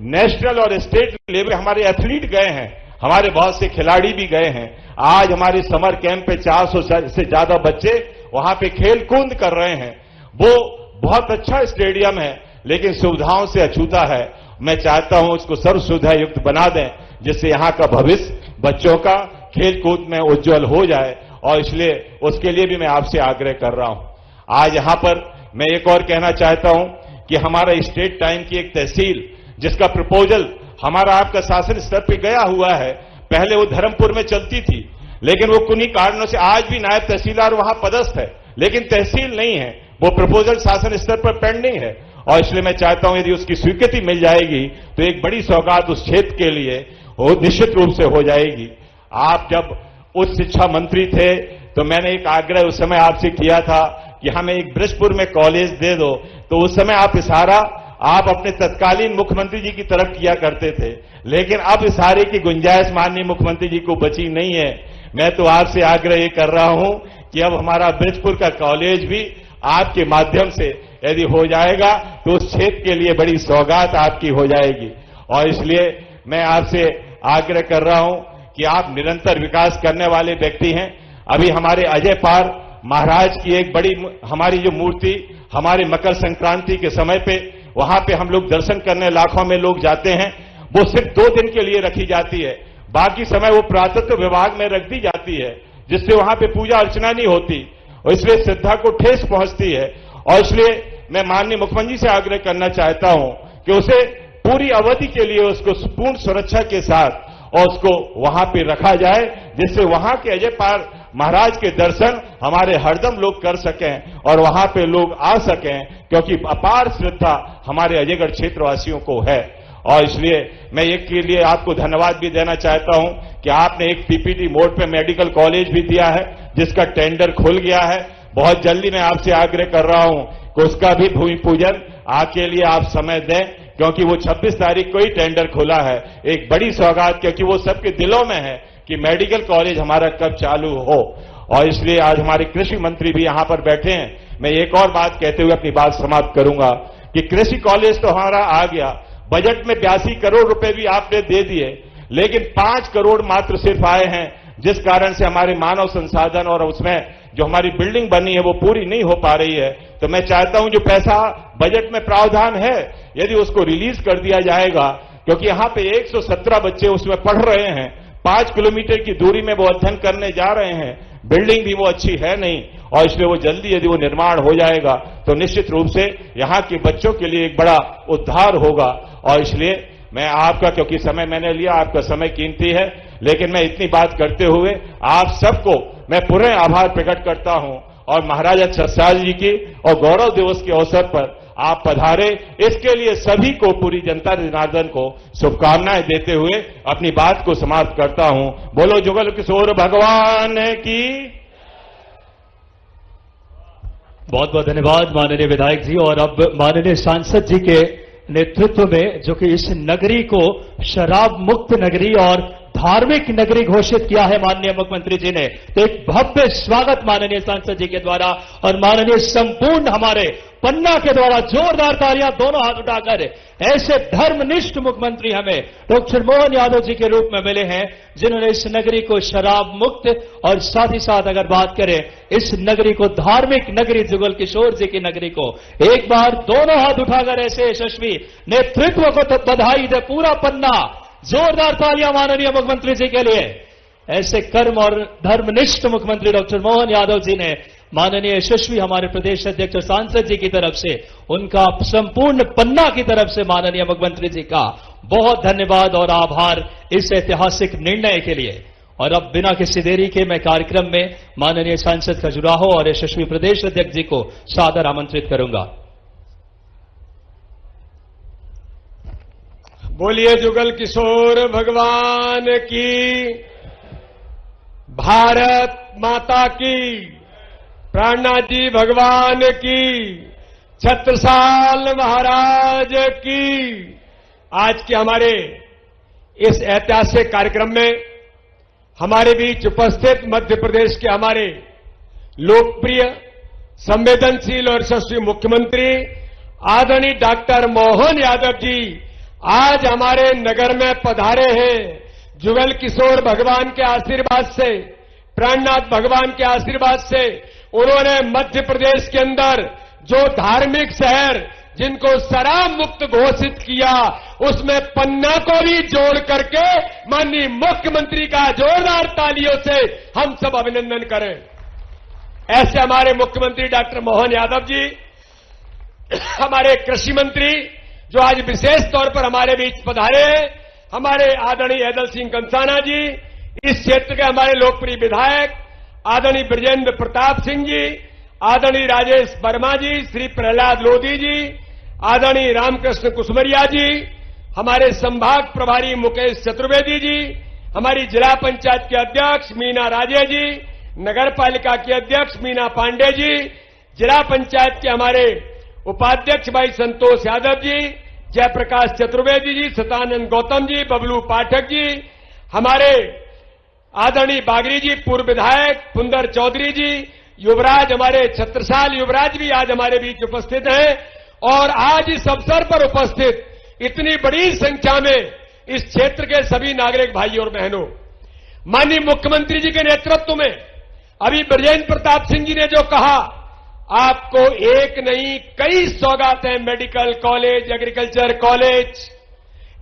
नेशनल और स्टेट लेवल हमारे एथलीट गए हैं, हमारे बहुत से खिलाड़ी भी गए हैं। आज हमारे समर कैंप पे 400 से ज्यादा बच्चे वहां पे खेल कूद कर रहे हैं। वो बहुत अच्छा स्टेडियम है, लेकिन सुविधाओं से अछूता है। मैं चाहता हूं उसको सर्व सुविधा युक्त बना दें, जिससे यहां का भविष्य बच्चों का खेल कूद में उज्जवल हो जाए, और इसलिए उसके लिए भी मैं आपसे आग्रह कर रहा हूं। आज यहां पर मैं एक और कहना चाहता हूं कि हमारा स्टेट टाइम की एक तहसील जिसका प्रपोजल हमारा आपका शासन स्तर पर गया हुआ है, पहले वो धर्मपुर में चलती थी, लेकिन वो कुछ कारणों से आज भी नायब तहसीलदार वहां पदस्थ है, लेकिन तहसील नहीं है। वो प्रपोजल शासन स्तर पर पेंडिंग है और इसलिए मैं चाहता हूं यदि उसकी स्वीकृति मिल जाएगी तो एक बड़ी सौगात उस क्षेत्र के लिए वो निश्चित रूप से हो जाएगी। आप जब उच्च शिक्षा मंत्री थे तो मैंने एक आग्रह उस समय आपसे किया था कि हमें एक ब्रजपुर में कॉलेज दे दो, तो उस समय आप इशारा आप अपने तत्कालीन मुख्यमंत्री जी की तरफ किया करते थे, लेकिन अब इशारे की गुंजाइश माननीय मुख्यमंत्री जी को बची नहीं है। मैं तो आपसे आग्रह ये कर रहा हूं कि अब हमारा ब्रजपुर का कॉलेज भी आपके माध्यम से यदि हो जाएगा तो उस क्षेत्र के लिए बड़ी सौगात आपकी हो जाएगी। और इसलिए मैं आपसे आग्रह कर रहा हूं कि आप निरंतर विकास करने वाले व्यक्ति हैं। अभी हमारे अजय पार महाराज की एक बड़ी हमारी जो मूर्ति हमारे मकर संक्रांति के समय पे वहां पे हम लोग दर्शन करने लाखों में लोग जाते हैं, वो सिर्फ 2 दिन के लिए रखी जाती है, बाकी समय वो पुरातत्व विभाग में रख दी जाती है, जिससे वहां पे पूजा अर्चना नहीं होती और इसलिए श्रद्धा को ठेस पहुंचती है। और इसलिए मैं माननीय मुख्यमंत्री से आग्रह करना चाहता हूं कि उसे पूरी अवधि के लिए उसको पूर्ण सुरक्षा के साथ और उसको वहां पे रखा जाए, जिससे वहां के अजय पार महाराज के दर्शन हमारे हरदम लोग कर सकें और वहां पे लोग आ सकें, क्योंकि अपार श्रद्धा हमारे अजयगढ़ क्षेत्रवासियों को है। और इसलिए मैं एक के लिए आपको धन्यवाद भी देना चाहता हूं कि आपने एक पीपीटी मोड पे मेडिकल कॉलेज भी दिया है, जिसका टेंडर खुल गया है। बहुत जल्दी मैं आपसे आग्रह कर रहा हूं कि उसका भी भूमि पूजन आपके लिए आप समय दें, क्योंकि वो 26 तारीख को ही टेंडर खुला है। एक बड़ी सौगात, क्योंकि वो सबके दिलों में है कि मेडिकल कॉलेज हमारा कब चालू हो। और इसलिए आज हमारे कृषि मंत्री भी यहां पर बैठे हैं। मैं एक और बात कहते हुए अपनी बात समाप्त करूंगा कि कृषि कॉलेज तो हमारा आ गया, बजट में 82 करोड़ रुपए भी आपने दे दिए, लेकिन 5 करोड़ मात्र सिर्फ आए हैं, जिस कारण से हमारे मानव संसाधन और उसमें जो हमारी बिल्डिंग बनी है वो पूरी नहीं हो पा रही है। तो मैं चाहता हूं जो पैसा बजट में प्रावधान है यदि उसको रिलीज कर दिया जाएगा, क्योंकि यहां पे 117 बच्चे उसमें पढ़ रहे हैं, 5 किलोमीटर की दूरी में वो अध्ययन करने जा रहे हैं, बिल्डिंग भी वो अच्छी है नहीं, और इसलिए वो जल्दी यदि वो निर्माण हो जाएगा तो निश्चित रूप से यहां के बच्चों के लिए एक बड़ा उद्धार होगा। और इसलिए मैं आपका, क्योंकि समय मैंने लिया, आपका समय कीमती है, लेकिन मैं इतनी बात करते हुए आप सबको मैं पूरे आभार प्रकट करता हूं और महाराजा छत्रसाल जी की और गौरव दिवस के अवसर पर आप पधारे, इसके लिए सभी को, पूरी जनता जनार्दन को शुभकामनाएं देते हुए अपनी बात को समाप्त करता हूं। बोलो जुगल किशोर भगवान की। बहुत बहुत धन्यवाद माननीय विधायक जी। और अब माननीय सांसद जी के नेतृत्व में, जो कि इस नगरी को शराब मुक्त नगरी और धार्मिक नगरी घोषित किया है माननीय मुख्यमंत्री जी ने, तो एक भव्य स्वागत माननीय सांसद जी के द्वारा और माननीय संपूर्ण हमारे पन्ना के द्वारा जोरदार तालियां दोनों हाथ उठाकर ऐसे धर्मनिष्ठ मुख्यमंत्री हमें डॉक्टर मोहन यादव जी के रूप में मिले हैं, जिन्होंने इस नगरी को शराब मुक्त और साथ ही साथ अगर बात करें इस नगरी को धार्मिक नगरी, जुगल किशोर जी की नगरी को एक बार दोनों हाथ उठाकर ऐसे यशस्वी नेतृत्व को तो बधाई दे पूरा पन्ना। जोरदार तालियां माननीय मुख्यमंत्री जी के लिए। ऐसे कर्म और धर्मनिष्ठ मुख्यमंत्री डॉक्टर मोहन यादव जी ने माननीय यशस्वी हमारे प्रदेश अध्यक्ष और सांसद जी की तरफ से, उनका संपूर्ण पन्ना की तरफ से माननीय मुख्यमंत्री जी का बहुत धन्यवाद और आभार इस ऐतिहासिक निर्णय के लिए। और अब बिना किसी देरी के मैं कार्यक्रम में माननीय सांसद खजुराहो और यशस्वी प्रदेश अध्यक्ष जी को सादर आमंत्रित करूंगा। बोलिए जुगल किशोर भगवान की, भारत माता की, प्राणनाथ जी भगवान की, छत्रसाल महाराज की। आज के हमारे इस ऐतिहासिक कार्यक्रम में हमारे बीच उपस्थित मध्य प्रदेश के हमारे लोकप्रिय, संवेदनशील और यशस्वी मुख्यमंत्री आदरणीय डॉक्टर मोहन यादव जी आज हमारे नगर में पधारे हैं। जुगल किशोर भगवान के आशीर्वाद से, प्राणनाथ भगवान के आशीर्वाद से उन्होंने मध्य प्रदेश के अंदर जो धार्मिक शहर जिनको शराब मुक्त घोषित किया, उसमें पन्ना को भी जोड़ करके माननीय मुख्यमंत्री का जोरदार तालियों से हम सब अभिनंदन करें। ऐसे हमारे मुख्यमंत्री डॉक्टर मोहन यादव जी हमारे कृषि मंत्री जो आज विशेष तौर पर हमारे बीच पधारे हैं, हमारे आदरणीय ऐदल सिंह कंसाना जी, इस क्षेत्र के हमारे लोकप्रिय विधायक आदरणीय ब्रजेंद्र प्रताप सिंह जी, आदरणीय राजेश वर्मा जी, श्री प्रहलाद लोधी जी, आदरणीय रामकृष्ण कुसमरिया जी, हमारे संभाग प्रभारी मुकेश चतुर्वेदी जी, हमारी जिला पंचायत के अध्यक्ष मीना राजे जी, नगर पालिका के अध्यक्ष मीना पांडे जी, जिला पंचायत के हमारे उपाध्यक्ष भाई संतोष यादव जी, जयप्रकाश चतुर्वेदी जी, सतानंद गौतम जी, बबलू पाठक जी, हमारे आदरणीय बागरी जी, पूर्व विधायक पुंदर चौधरी जी, युवराज हमारे छत्रसाल युवराज भी आज हमारे बीच उपस्थित हैं। और आज इस अवसर पर उपस्थित इतनी बड़ी संख्या में इस क्षेत्र के सभी नागरिक भाई और बहनों, माननीय मुख्यमंत्री जी के नेतृत्व में अभी ब्रजेंद्र प्रताप सिंह जी ने जो कहा, आपको एक नहीं कई सौगातें, मेडिकल कॉलेज, एग्रीकल्चर कॉलेज,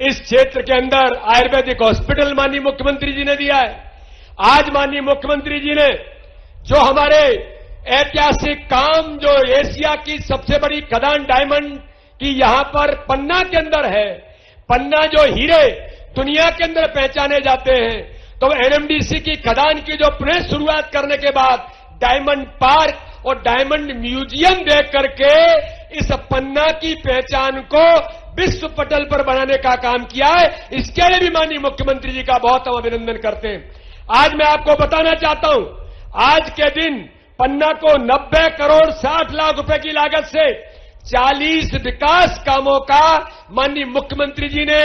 इस क्षेत्र के अंदर आयुर्वेदिक हॉस्पिटल माननीय मुख्यमंत्री जी ने दिया है। आज माननीय मुख्यमंत्री जी ने जो हमारे ऐतिहासिक काम, जो एशिया की सबसे बड़ी खदान डायमंड की यहां पर पन्ना के अंदर है, पन्ना जो हीरे दुनिया के अंदर पहचाने जाते हैं, तो एनएमडीसी की खदान की जो पुनः शुरुआत करने के बाद डायमंड पार्क और डायमंड म्यूजियम देख करके इस पन्ना की पहचान को विश्व पटल पर बनाने का काम किया है। इसके लिए भी माननीय मुख्यमंत्री जी का बहुत हम अभिनंदन करते हैं। आज मैं आपको बताना चाहता हूं, आज के दिन पन्ना को 90 करोड़ 60 लाख रुपए की लागत से 40 विकास कामों का माननीय मुख्यमंत्री जी ने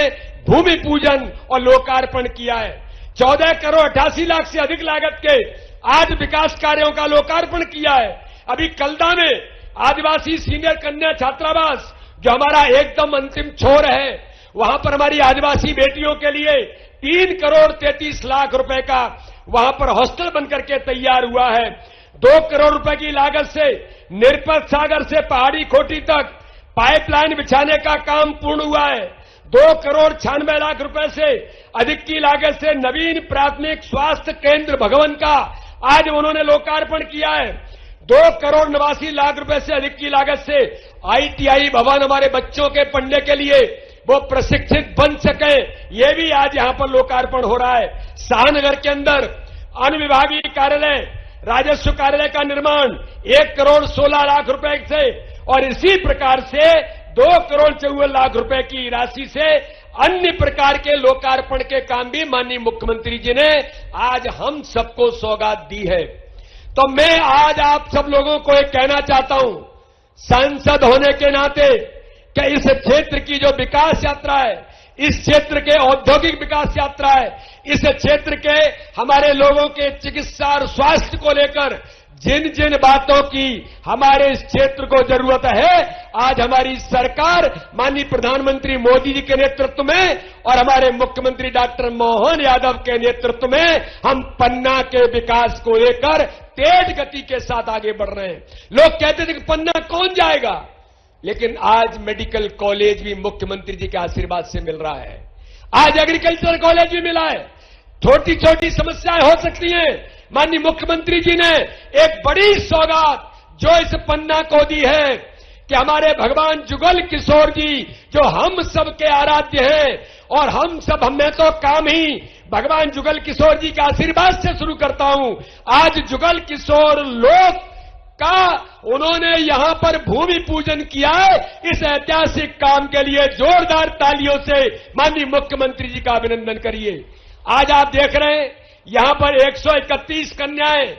भूमि पूजन और लोकार्पण किया है। 14 करोड़ 88 लाख से अधिक लागत के आज विकास कार्यों का लोकार्पण किया है। अभी कलदा में आदिवासी सीनियर कन्या छात्रावास जो हमारा एकदम अंतिम छोर है, वहां पर हमारी आदिवासी बेटियों के लिए 3 करोड़ 33 लाख रुपए का वहां पर हॉस्टल बनकर के तैयार हुआ है। 2 करोड़ रुपए की लागत से निरपत सागर से पहाड़ी खोटी तक पाइपलाइन बिछाने का काम पूर्ण हुआ है। 2 करोड़ 96 लाख रुपए से अधिक की लागत से नवीन प्राथमिक स्वास्थ्य केंद्र भगवन का आज उन्होंने लोकार्पण किया है। 2 करोड़ 89 लाख रुपए से अधिक की लागत से आईटीआई भवन हमारे बच्चों के पढ़ने के लिए वो प्रशिक्षित बन सके, ये भी आज यहां पर लोकार्पण हो रहा है। शाहनगर के अंदर अनुविभागीय कार्यालय, राजस्व कार्यालय का निर्माण 1 करोड़ 16 लाख रुपए से, और इसी प्रकार से 2 करोड़ 54 लाख रुपए की राशि से अन्य प्रकार के लोकार्पण के काम भी माननीय मुख्यमंत्री जी ने आज हम सबको सौगात दी है। तो मैं आज आप सब लोगों को एक कहना चाहता हूं, सांसद होने के नाते, कि इस क्षेत्र की जो विकास यात्रा है, इस क्षेत्र के औद्योगिक विकास यात्रा है, इस क्षेत्र के हमारे लोगों के चिकित्सा और स्वास्थ्य को लेकर जिन जिन बातों की हमारे इस क्षेत्र को जरूरत है, आज हमारी सरकार माननीय प्रधानमंत्री मोदी जी के नेतृत्व में और हमारे मुख्यमंत्री डॉक्टर मोहन यादव के नेतृत्व में हम पन्ना के विकास को लेकर तेज गति के साथ आगे बढ़ रहे हैं। लोग कहते थे कि पन्ना कौन जाएगा, लेकिन आज मेडिकल कॉलेज भी मुख्यमंत्री जी के आशीर्वाद से मिल रहा है। आज एग्रीकल्चर कॉलेज भी मिला है। छोटी छोटी समस्याएं हो सकती हैं, माननीय मुख्यमंत्री जी ने एक बड़ी सौगात जो इस पन्ना को दी है कि हमारे भगवान जुगल किशोर जी जो हम सबके आराध्य हैं, और हम सब, हमें तो काम ही भगवान जुगल किशोर जी के आशीर्वाद से शुरू करता हूं। आज जुगल किशोर लोक का उन्होंने यहां पर भूमि पूजन किया है। इस ऐतिहासिक काम के लिए जोरदार तालियों से माननीय मुख्यमंत्री जी का अभिनंदन करिए। आज आप देख रहे हैं यहां पर 131 कन्याएं,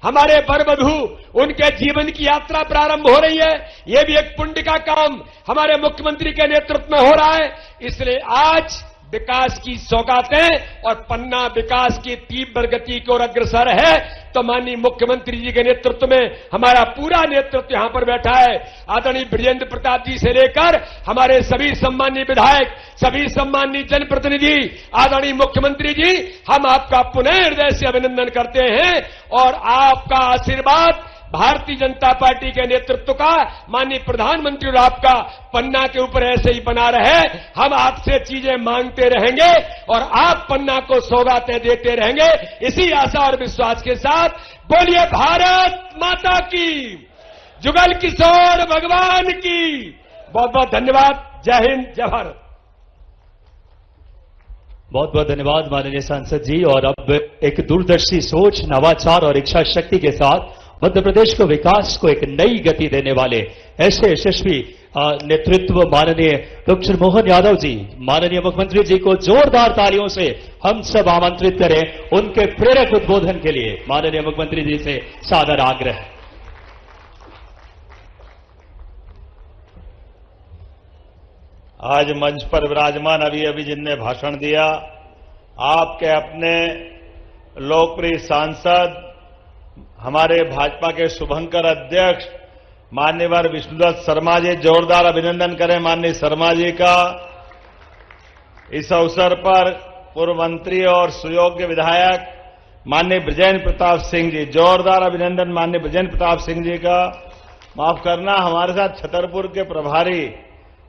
हमारे वरवधू, उनके जीवन की यात्रा प्रारंभ हो रही है। यह भी एक पुण्य का काम हमारे मुख्यमंत्री के नेतृत्व में हो रहा है। इसलिए आज विकास की सौगातें और पन्ना विकास की तीव्र गति की ओर अग्रसर है। तो माननीय मुख्यमंत्री जी के नेतृत्व में हमारा पूरा नेतृत्व यहां पर बैठा है। आदरणीय ब्रजेंद्र प्रताप जी से लेकर हमारे सभी सम्मानीय विधायक, सभी सम्मानीय जनप्रतिनिधि, आदरणीय मुख्यमंत्री जी, हम आपका पुनः हृदय से अभिनंदन करते हैं और आपका आशीर्वाद भारतीय जनता पार्टी के नेतृत्व का, माननीय प्रधानमंत्री और आपका पन्ना के ऊपर ऐसे ही बना रहे। हम आपसे चीजें मांगते रहेंगे और आप पन्ना को सौगातें देते रहेंगे। इसी आशा और विश्वास के साथ बोलिए भारत माता की, जुगल किशोर भगवान की। बहुत बहुत धन्यवाद। जय हिंद, जय भारत। बहुत बहुत धन्यवाद माननीय सांसद जी। और अब एक दूरदर्शी सोच, नवाचार और इच्छा शक्ति के साथ मध्य प्रदेश को विकास को एक नई गति देने वाले ऐसे यशस्वी नेतृत्व माननीय डॉक्टर मोहन यादव जी, माननीय मुख्यमंत्री जी को जोरदार तालियों से हम सब आमंत्रित करें उनके प्रेरक उद्बोधन के लिए। माननीय मुख्यमंत्री जी से सादर आग्रह। आज मंच पर विराजमान अभी अभी जिनने भाषण दिया, आपके अपने लोकप्रिय सांसद, हमारे भाजपा के शुभंकर अध्यक्ष माननीय विष्णुदत्त शर्मा जी, जोरदार अभिनंदन करें माननीय शर्मा जी का। इस अवसर पर पूर्व मंत्री और सुयोग्य विधायक माननीय बृजेंद्र प्रताप सिंह जी, जोरदार अभिनंदन माननीय बृजेंद्र प्रताप सिंह जी का। माफ करना, हमारे साथ छतरपुर के प्रभारी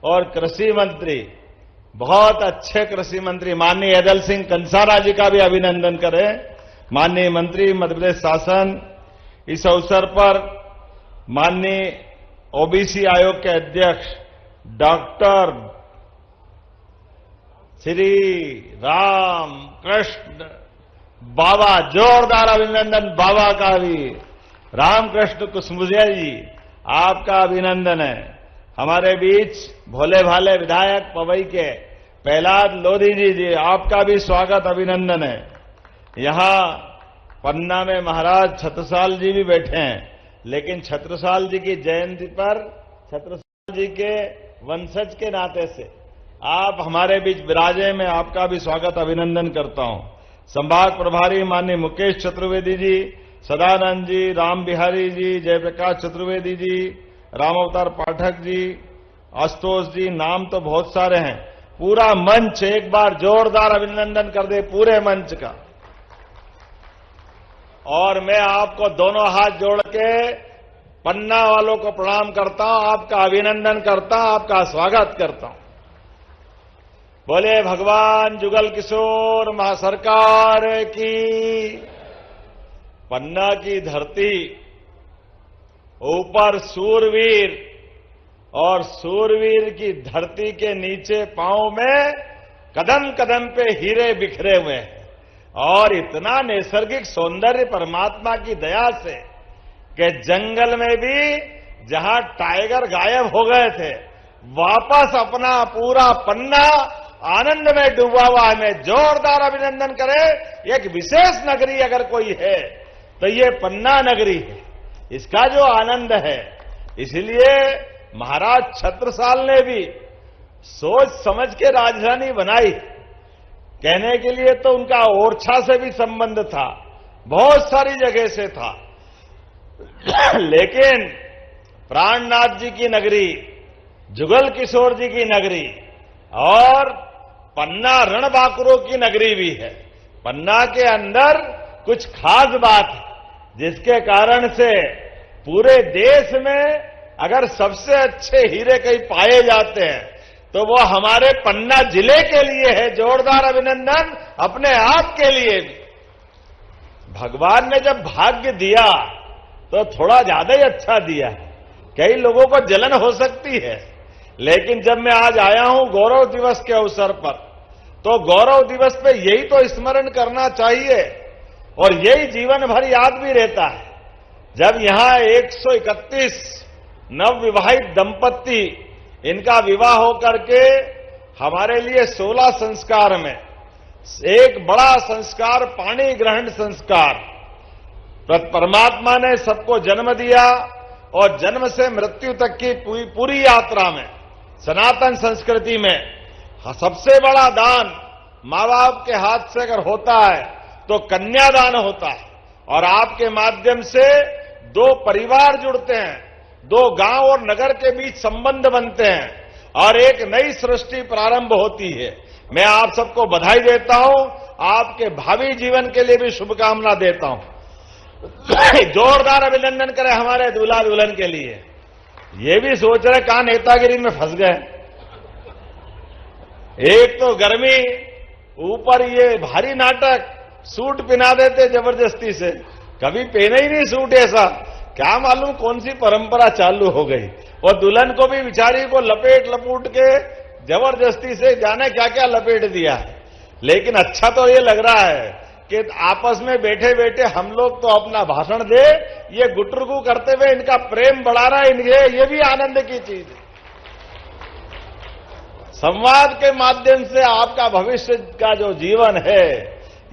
और कृषि मंत्री, बहुत अच्छे कृषि मंत्री माननीय ऐदल सिंह कंसारा जी का भी अभिनंदन करें। माननीय मंत्री मध्य प्रदेश शासन। इस अवसर पर माननीय ओबीसी आयोग के अध्यक्ष डॉक्टर श्री राम कृष्ण बाबा, जोरदार अभिनंदन बाबा का भी। रामकृष्ण कुसमुजिया जी, आपका अभिनंदन है। हमारे बीच भोले भाले विधायक पवई के प्रहलाद लोधी जी, आपका भी स्वागत, अभिनंदन है। यहां पन्ना में महाराज छत्रसाल जी भी बैठे हैं, लेकिन छत्रसाल जी की जयंती पर छत्रसाल जी के वंशज के नाते से आप हमारे बीच विराजे, में आपका भी स्वागत अभिनंदन करता हूं। संभाग प्रभारी माननीय मुकेश चतुर्वेदी जी, सदानंद जी, राम बिहारी जी, जयप्रकाश चतुर्वेदी जी, राम अवतार पाठक जी, आशुतोष जी, नाम तो बहुत सारे हैं। पूरा मंच एक बार जोरदार अभिनंदन कर दे पूरे मंच का। और मैं आपको दोनों हाथ जोड़ के पन्ना वालों को प्रणाम करता हूं, आपका अभिनंदन करता हूं, आपका स्वागत करता हूं। बोले भगवान जुगल किशोर महासरकार की। पन्ना की धरती, ऊपर सूरवीर और सूरवीर की धरती के नीचे पांव में कदम कदम पे हीरे बिखरे हुए हैं। और इतना नैसर्गिक सौंदर्य परमात्मा की दया से कि जंगल में भी जहां टाइगर गायब हो गए थे, वापस अपना पूरा पन्ना आनंद में डूबा हुआ है। मैं जोरदार अभिनंदन करें। एक विशेष नगरी अगर कोई है तो ये पन्ना नगरी है, इसका जो आनंद है। इसलिए महाराज छत्रसाल ने भी सोच समझ के राजधानी बनाई। कहने के लिए तो उनका ओरछा से भी संबंध था, बहुत सारी जगह से था, लेकिन प्राणनाथ जी की नगरी, जुगल किशोर जी की नगरी और पन्ना रणबांकुरों की नगरी भी है। पन्ना के अंदर कुछ खास बात है, जिसके कारण से पूरे देश में अगर सबसे अच्छे हीरे कहीं पाए जाते हैं तो वो हमारे पन्ना जिले के लिए है। जोरदार अभिनंदन अपने आप के लिए भी। भगवान ने जब भाग्य दिया तो थोड़ा ज्यादा ही अच्छा दिया है। कई लोगों को जलन हो सकती है, लेकिन जब मैं आज आया हूं गौरव दिवस के अवसर पर, तो गौरव दिवस पे यही तो स्मरण करना चाहिए और यही जीवन भर याद भी रहता है। जब यहां 131 नवविवाहित दंपत्ति, इनका विवाह होकर के हमारे लिए 16 संस्कार में एक बड़ा संस्कार पाणी ग्रहण संस्कार। परमात्मा ने सबको जन्म दिया और जन्म से मृत्यु तक की पूरी यात्रा में सनातन संस्कृति में सबसे बड़ा दान मां बाप के हाथ से अगर होता है तो कन्यादान होता है। और आपके माध्यम से दो परिवार जुड़ते हैं, दो गांव और नगर के बीच संबंध बनते हैं और एक नई सृष्टि प्रारंभ होती है। मैं आप सबको बधाई देता हूं, आपके भावी जीवन के लिए भी शुभकामना देता हूं। जोरदार अभिनंदन करें हमारे दूल्हा दुल्हन के लिए। ये भी सोच रहे कहां नेतागिरी में फंस गए। एक तो गर्मी, ऊपर ये भारी नाटक, सूट पहना देते जबरदस्ती से। कभी पहने ही नहीं सूट ऐसा क्या मालूम कौन सी परंपरा चालू हो गई। और दुल्हन को भी बेचारी को लपेट लपूट के जबरदस्ती से जाने क्या क्या लपेट दिया है। लेकिन अच्छा तो ये लग रहा है कि आपस में बैठे बैठे हम लोग तो अपना भाषण दे, ये गुटरगू करते हुए इनका प्रेम बढ़ा रहा है, ये भी आनंद की चीज है। संवाद के माध्यम से आपका भविष्य का जो जीवन है,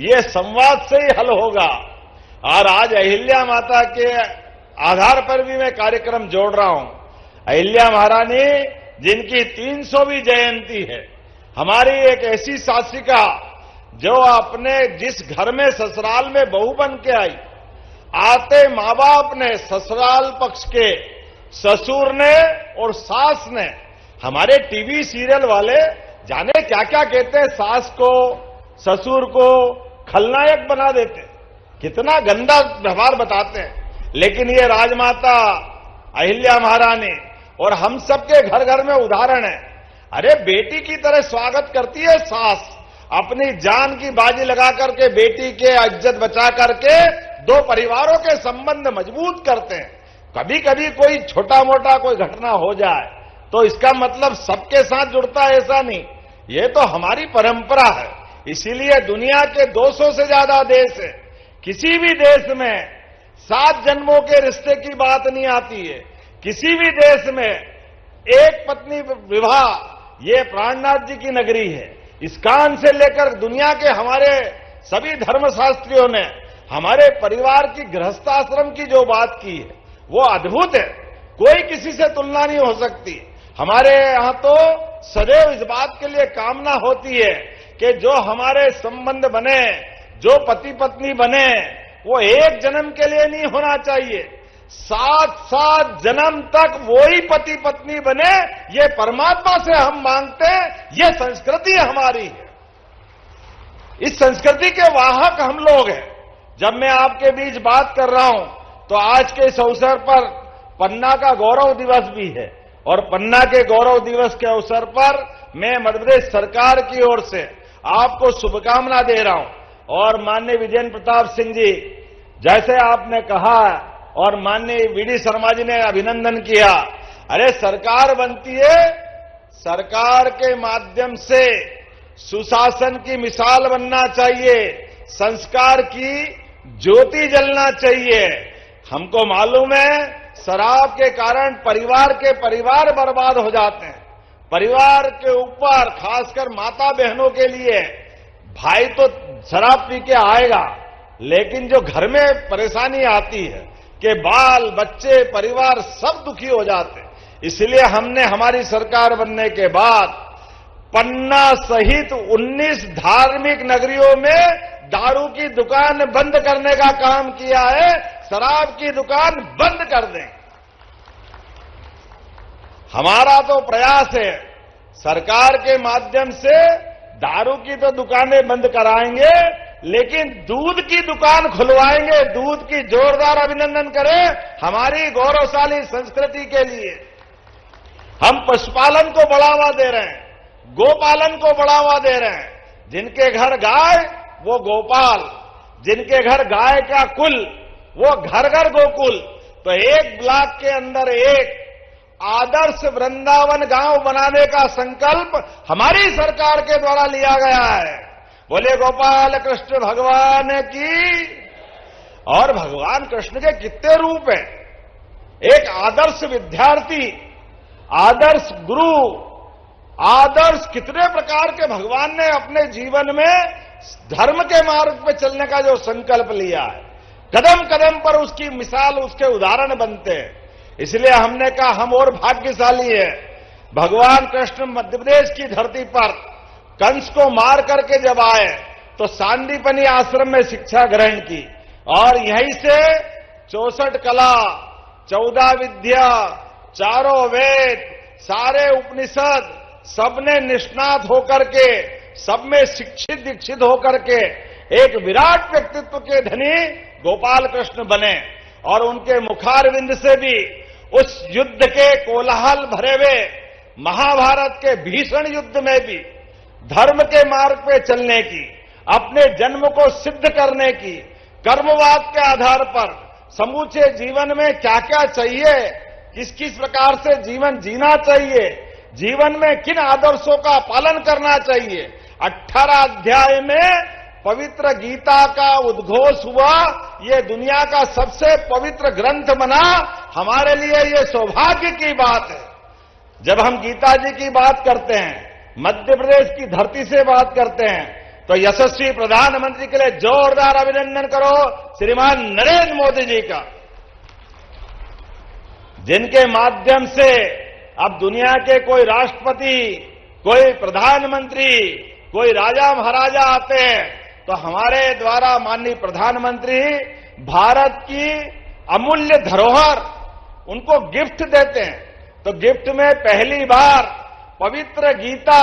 ये संवाद से ही हल होगा। और आज अहिल्या माता के आधार पर भी मैं कार्यक्रम जोड़ रहा हूं। अहिल्या महारानी जिनकी 300वीं जयंती है, हमारी एक ऐसी शासिका जो अपने जिस घर में ससुराल में बहू बन के आई, आते मां बाप ने, ससुराल पक्ष के ससुर ने और सास ने, हमारे टीवी सीरियल वाले जाने क्या क्या कहते हैं, सास को ससुर को खलनायक बना देते, कितना गंदा व्यवहार बताते हैं। लेकिन ये राजमाता अहिल्या महारानी और हम सबके घर घर में उदाहरण है। अरे बेटी की तरह स्वागत करती है सास, अपनी जान की बाजी लगा करके बेटी के इज्जत बचा करके दो परिवारों के संबंध मजबूत करते हैं। कभी कभी कोई छोटा मोटा कोई घटना हो जाए तो इसका मतलब सबके साथ जुड़ता है, ऐसा नहीं। ये तो हमारी परंपरा है। इसीलिए दुनिया के 200 से ज्यादा देश है, किसी भी देश में 7 जन्मों के रिश्ते की बात नहीं आती है। किसी भी देश में एक पत्नी विवाह ये प्राणनाथ जी की नगरी है। इस्कान से लेकर दुनिया के हमारे सभी धर्मशास्त्रियों ने हमारे परिवार की गृहस्थाश्रम की जो बात की है वो अद्भुत है, कोई किसी से तुलना नहीं हो सकती। हमारे यहां तो सदैव इस बात के लिए कामना होती है कि जो हमारे संबंध बने, जो पति पत्नी बने, वो एक जन्म के लिए नहीं होना चाहिए, 7 जन्म तक वो ही पति पत्नी बने, ये परमात्मा से हम मांगते हैं। ये संस्कृति हमारी है, इस संस्कृति के वाहक हम लोग हैं। जब मैं आपके बीच बात कर रहा हूं तो आज के इस अवसर पर पन्ना का गौरव दिवस भी है, और पन्ना के गौरव दिवस के अवसर पर मैं मध्य प्रदेश सरकार की ओर से आपको शुभकामना दे रहा हूं। और माननीय विजेंद्र प्रताप सिंह जी, जैसे आपने कहा और माननीय वीडी शर्मा जी ने अभिनंदन किया, अरे सरकार बनती है, सरकार के माध्यम से सुशासन की मिसाल बनना चाहिए, संस्कार की ज्योति जलना चाहिए। हमको मालूम है शराब के कारण परिवार के परिवार बर्बाद हो जाते हैं। परिवार के ऊपर खासकर माता बहनों के लिए, भाई तो शराब पी के आएगा, लेकिन जो घर में परेशानी आती है कि बाल बच्चे परिवार सब दुखी हो जाते हैं। इसलिए हमने हमारी सरकार बनने के बाद पन्ना सहित 19 धार्मिक नगरियों में दारू की दुकान बंद करने का काम किया है। शराब की दुकान बंद कर दें, हमारा तो प्रयास है। सरकार के माध्यम से दारू की तो दुकानें बंद कराएंगे, लेकिन दूध की दुकान खुलवाएंगे। दूध की जोरदार अभिनंदन करें हमारी गौरवशाली संस्कृति के लिए। हम पशुपालन को बढ़ावा दे रहे हैं, गोपालन को बढ़ावा दे रहे हैं। जिनके घर गाय वो गोपाल, जिनके घर गाय का कुल वो घर घर गोकुल। तो एक ब्लॉक के अंदर एक आदर्श वृंदावन गांव बनाने का संकल्प हमारी सरकार के द्वारा लिया गया है। बोले गोपाल कृष्ण भगवान की। और भगवान कृष्ण के कितने रूप हैं, एक आदर्श विद्यार्थी, आदर्श गुरु, आदर्श कितने प्रकार के भगवान ने अपने जीवन में धर्म के मार्ग पे चलने का जो संकल्प लिया है, कदम कदम पर उसकी मिसाल, उसके उदाहरण बनते हैं। इसलिए हमने कहा हम और भाग्यशाली हैं। भगवान कृष्ण मध्य प्रदेश की धरती पर कंस को मार करके जब आए तो सांदीपनी आश्रम में शिक्षा ग्रहण की, और यहीं से 64 कला, 14 विद्या, चारों वेद, सारे उपनिषद सबने निष्णात होकर के, सब में शिक्षित दीक्षित होकर के एक विराट व्यक्तित्व के धनी गोपाल कृष्ण बने। और उनके मुखारविंद से भी उस युद्ध के कोलाहल भरे हुए महाभारत के भीषण युद्ध में भी धर्म के मार्ग पे चलने की, अपने जन्म को सिद्ध करने की, कर्मवाद के आधार पर समूचे जीवन में क्या क्या चाहिए, किस किस प्रकार से जीवन जीना चाहिए, जीवन में किन आदर्शों का पालन करना चाहिए। 18 अध्याय में पवित्र गीता का उद्घोष हुआ। ये दुनिया का सबसे पवित्र ग्रंथ बना। हमारे लिए ये सौभाग्य की बात है। जब हम गीता जी की बात करते हैं, मध्य प्रदेश की धरती से बात करते हैं, तो यशस्वी प्रधानमंत्री के लिए जोरदार अभिनंदन करो श्रीमान नरेंद्र मोदी जी का, जिनके माध्यम से अब दुनिया के कोई राष्ट्रपति, कोई प्रधानमंत्री, कोई राजा महाराजा आते हैं तो हमारे द्वारा माननीय प्रधानमंत्री भारत की अमूल्य धरोहर उनको गिफ्ट देते हैं। तो गिफ्ट में पहली बार पवित्र गीता,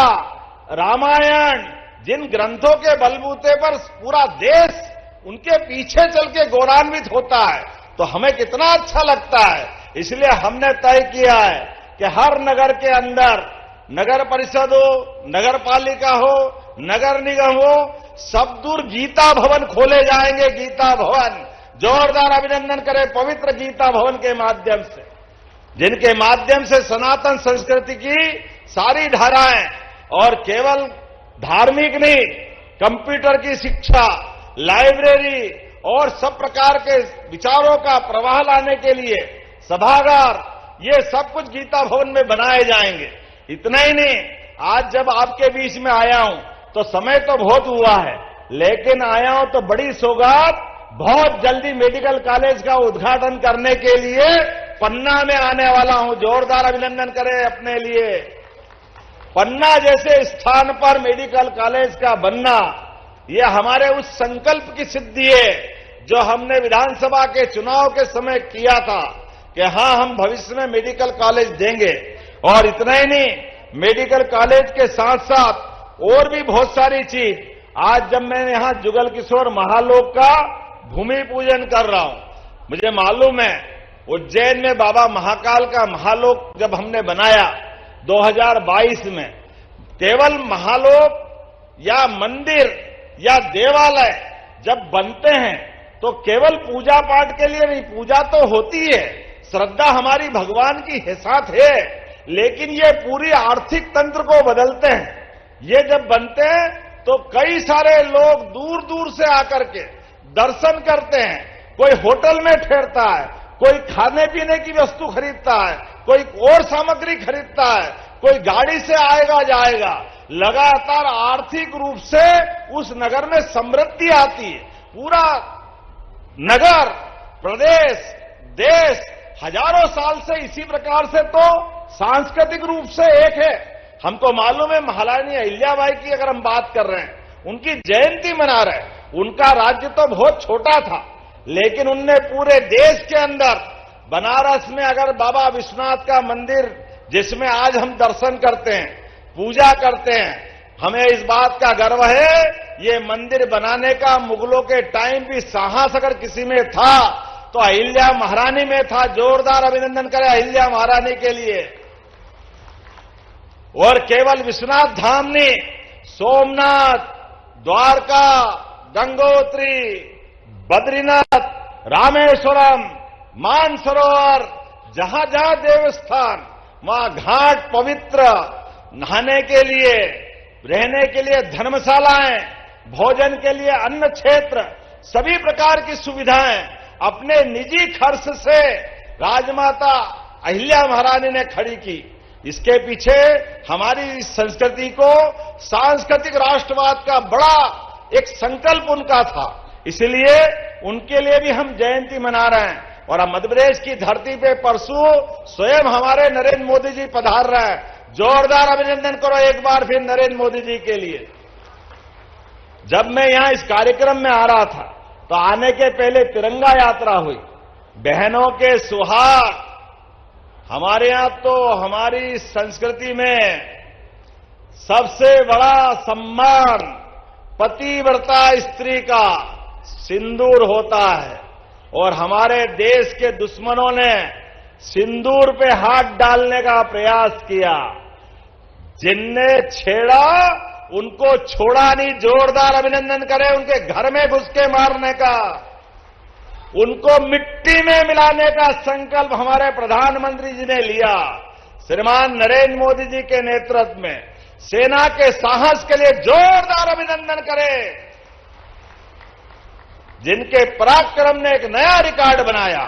रामायण, जिन ग्रंथों के बलबूते पर पूरा देश उनके पीछे चल के गौरवान्वित होता है, तो हमें कितना अच्छा लगता है। इसलिए हमने तय किया है कि हर नगर के अंदर, नगर परिषद हो, नगर पालिका हो, नगर निगम हो, सब दूर गीता भवन खोले जाएंगे। गीता भवन, जोरदार अभिनंदन करें पवित्र गीता भवन के माध्यम से, जिनके माध्यम से सनातन संस्कृति की सारी धाराएं, और केवल धार्मिक नहीं, कंप्यूटर की शिक्षा, लाइब्रेरी और सब प्रकार के विचारों का प्रवाह लाने के लिए सभागार, ये सब कुछ गीता भवन में बनाए जाएंगे। इतना ही नहीं, आज जब आपके बीच में आया हूं तो समय तो बहुत हुआ है, लेकिन आया हूं तो बड़ी सौगात, बहुत जल्दी मेडिकल कॉलेज का उद्घाटन करने के लिए पन्ना में आने वाला हूं। जोरदार अभिनंदन करें अपने लिए। पन्ना जैसे स्थान पर मेडिकल कॉलेज का बनना, यह हमारे उस संकल्प की सिद्धि है जो हमने विधानसभा के चुनाव के समय किया था कि हां, हम भविष्य में मेडिकल कॉलेज देंगे। और इतना ही नहीं, मेडिकल कॉलेज के साथ साथ और भी बहुत सारी चीज। आज जब मैं यहां जुगल किशोर महालोक का भूमि पूजन कर रहा हूं, मुझे मालूम है उज्जैन में बाबा महाकाल का महालोक जब हमने बनाया 2022 में, केवल महालोक या मंदिर या देवालय जब बनते हैं तो केवल पूजा पाठ के लिए नहीं, पूजा तो होती है, श्रद्धा हमारी भगवान की साथ है, लेकिन ये पूरी आर्थिक तंत्र को बदलते हैं। ये जब बनते हैं तो कई सारे लोग दूर दूर से आकर के दर्शन करते हैं। कोई होटल में ठहरता है, कोई खाने पीने की वस्तु खरीदता है, कोई और सामग्री खरीदता है, कोई गाड़ी से आएगा जाएगा। लगातार आर्थिक रूप से उस नगर में समृद्धि आती है। पूरा नगर, प्रदेश, देश हजारों साल से इसी प्रकार से तो सांस्कृतिक रूप से एक है। हमको मालूम है महारानी अहिल्याबाई की अगर हम बात कर रहे हैं, उनकी जयंती मना रहे हैं। उनका राज्य तो बहुत छोटा था, लेकिन उनने पूरे देश के अंदर, बनारस में अगर बाबा विश्वनाथ का मंदिर जिसमें आज हम दर्शन करते हैं, पूजा करते हैं, हमें इस बात का गर्व है, ये मंदिर बनाने का मुगलों के टाइम भी साहस अगर किसी में था तो अहिल्या महारानी में था। जोरदार अभिनंदन करें अहिल्या महारानी के लिए। और केवल विश्वनाथ धाम नहीं, सोमनाथ, द्वारका, गंगोत्री, बद्रीनाथ, रामेश्वरम, मानसरोवर, जहां जहां देवस्थान, वहां घाट पवित्र, नहाने के लिए, रहने के लिए धर्मशालाएं, भोजन के लिए अन्न क्षेत्र, सभी प्रकार की सुविधाएं अपने निजी खर्च से राजमाता अहिल्या महारानी ने खड़ी की। इसके पीछे हमारी संस्कृति को, सांस्कृतिक राष्ट्रवाद का बड़ा एक संकल्प उनका था, इसलिए उनके लिए भी हम जयंती मना रहे हैं। और अब मध्य प्रदेश की धरती पे परसों स्वयं हमारे नरेंद्र मोदी जी पधार रहे हैं। जोरदार अभिनंदन करो एक बार फिर नरेंद्र मोदी जी के लिए। जब मैं यहां इस कार्यक्रम में आ रहा था तो आने के पहले तिरंगा यात्रा हुई, बहनों के सुहाग। हमारे यहां तो हमारी संस्कृति में सबसे बड़ा सम्मान पतिव्रता स्त्री का सिंदूर होता है, और हमारे देश के दुश्मनों ने सिंदूर पे हाथ डालने का प्रयास किया। जिनने छेड़ा उनको छोड़ा नहीं। जोरदार अभिनंदन करें उनके घर में घुस के मारने का। उनको मिट्टी में मिलाने का संकल्प हमारे प्रधानमंत्री जी ने लिया। श्रीमान नरेंद्र मोदी जी के नेतृत्व में सेना के साहस के लिए जोरदार अभिनंदन करें, जिनके पराक्रम ने एक नया रिकॉर्ड बनाया।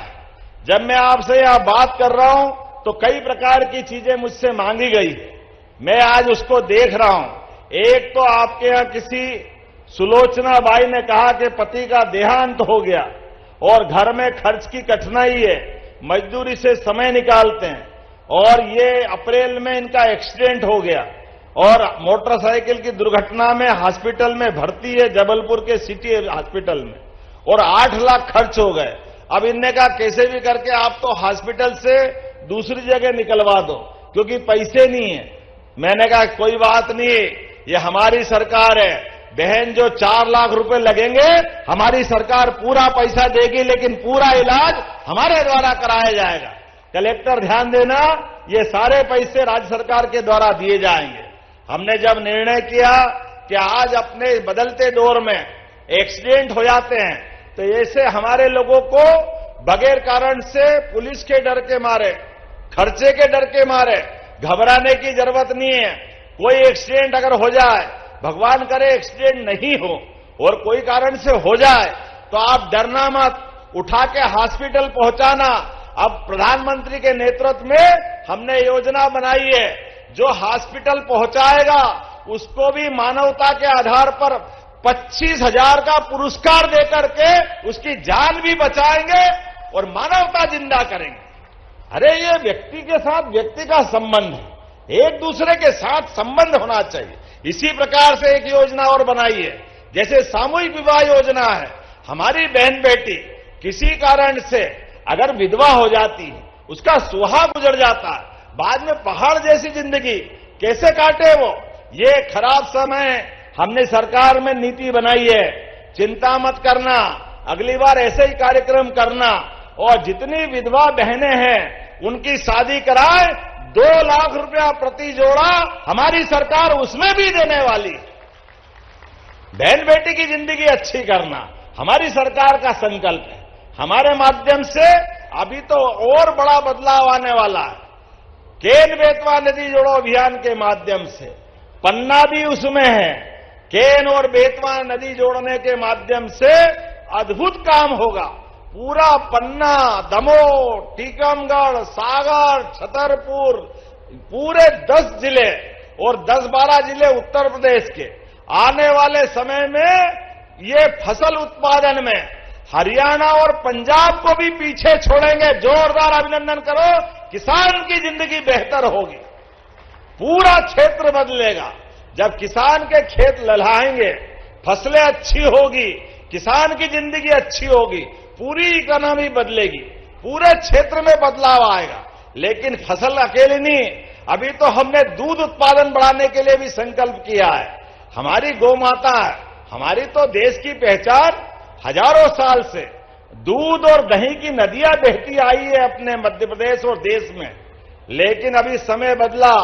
जब मैं आपसे यहां बात कर रहा हूं तो कई प्रकार की चीजें मुझसे मांगी गई, मैं आज उसको देख रहा हूं। एक तो आपके यहां किसी सुलोचना बाई ने कहा कि पति का देहांत हो गया और घर में खर्च की कठिनाई है, मजदूरी से समय निकालते हैं, और ये अप्रैल में इनका एक्सीडेंट हो गया और मोटरसाइकिल की दुर्घटना में हॉस्पिटल में भर्ती है, जबलपुर के सिटी हॉस्पिटल में, और 8 लाख खर्च हो गए। अब इनने कहा कैसे भी करके आप तो हॉस्पिटल से दूसरी जगह निकलवा दो क्योंकि पैसे नहीं है। मैंने कहा कोई बात नहीं, ये हमारी सरकार है, बहन जो 4 लाख रुपए लगेंगे हमारी सरकार पूरा पैसा देगी, लेकिन पूरा इलाज हमारे द्वारा कराया जाएगा। कलेक्टर ध्यान देना, ये सारे पैसे राज्य सरकार के द्वारा दिए जाएंगे। हमने जब निर्णय किया कि आज अपने बदलते दौर में एक्सीडेंट हो जाते हैं तो ऐसे हमारे लोगों को बगैर कारण से पुलिस के डर के मारे, खर्चे के डर के मारे घबराने की जरूरत नहीं है। कोई एक्सीडेंट अगर हो जाए, भगवान करे एक्सीडेंट नहीं हो और कोई कारण से हो जाए तो आप डरना मत, उठा के हॉस्पिटल पहुंचाना। अब प्रधानमंत्री के नेतृत्व में हमने योजना बनाई है, जो हॉस्पिटल पहुंचाएगा उसको भी मानवता के आधार पर 25,000 का पुरस्कार देकर के उसकी जान भी बचाएंगे और मानवता जिंदा करेंगे। अरे ये व्यक्ति के साथ व्यक्ति का संबंध है, एक दूसरे के साथ संबंध होना चाहिए। इसी प्रकार से एक योजना और बनाई है, जैसे सामूहिक विवाह योजना है। हमारी बहन बेटी किसी कारण से अगर विधवा हो जाती है, उसका सुहाग गुजर जाता है, बाद में पहाड़ जैसी जिंदगी कैसे काटे वो। ये खराब समय हमने सरकार में नीति बनाई है, चिंता मत करना, अगली बार ऐसे ही कार्यक्रम करना, और जितनी विधवा बहनें हैं उनकी शादी कराए, 2 लाख रुपया प्रति जोड़ा हमारी सरकार उसमें भी देने वाली। बहन बेटी की जिंदगी अच्छी करना हमारी सरकार का संकल्प है। हमारे माध्यम से अभी तो और बड़ा बदलाव आने वाला है। केन बेतवा नदी जोड़ो अभियान के माध्यम से पन्ना भी उसमें है। केन और बेतवा नदी जोड़ने के माध्यम से अद्भुत काम होगा। पूरा पन्ना, दमोह, टीकमगढ़, सागर, छतरपुर, पूरे 10 जिले और 10-12 जिले उत्तर प्रदेश के आने वाले समय में ये फसल उत्पादन में हरियाणा और पंजाब को भी पीछे छोड़ेंगे। जोरदार अभिनंदन करो, किसान की जिंदगी बेहतर होगी, पूरा क्षेत्र बदलेगा। जब किसान के खेत लहलाएंगे, फसलें अच्छी होगी, किसान की जिंदगी अच्छी होगी, पूरी इकोनॉमी बदलेगी, पूरे क्षेत्र में बदलाव आएगा। लेकिन फसल अकेले नहीं, अभी तो हमने दूध उत्पादन बढ़ाने के लिए भी संकल्प किया है। हमारी गौ माता है, हमारी तो देश की पहचान हजारों साल से दूध और दही की नदियां बहती आई है अपने मध्य प्रदेश और देश में। लेकिन अभी समय बदला,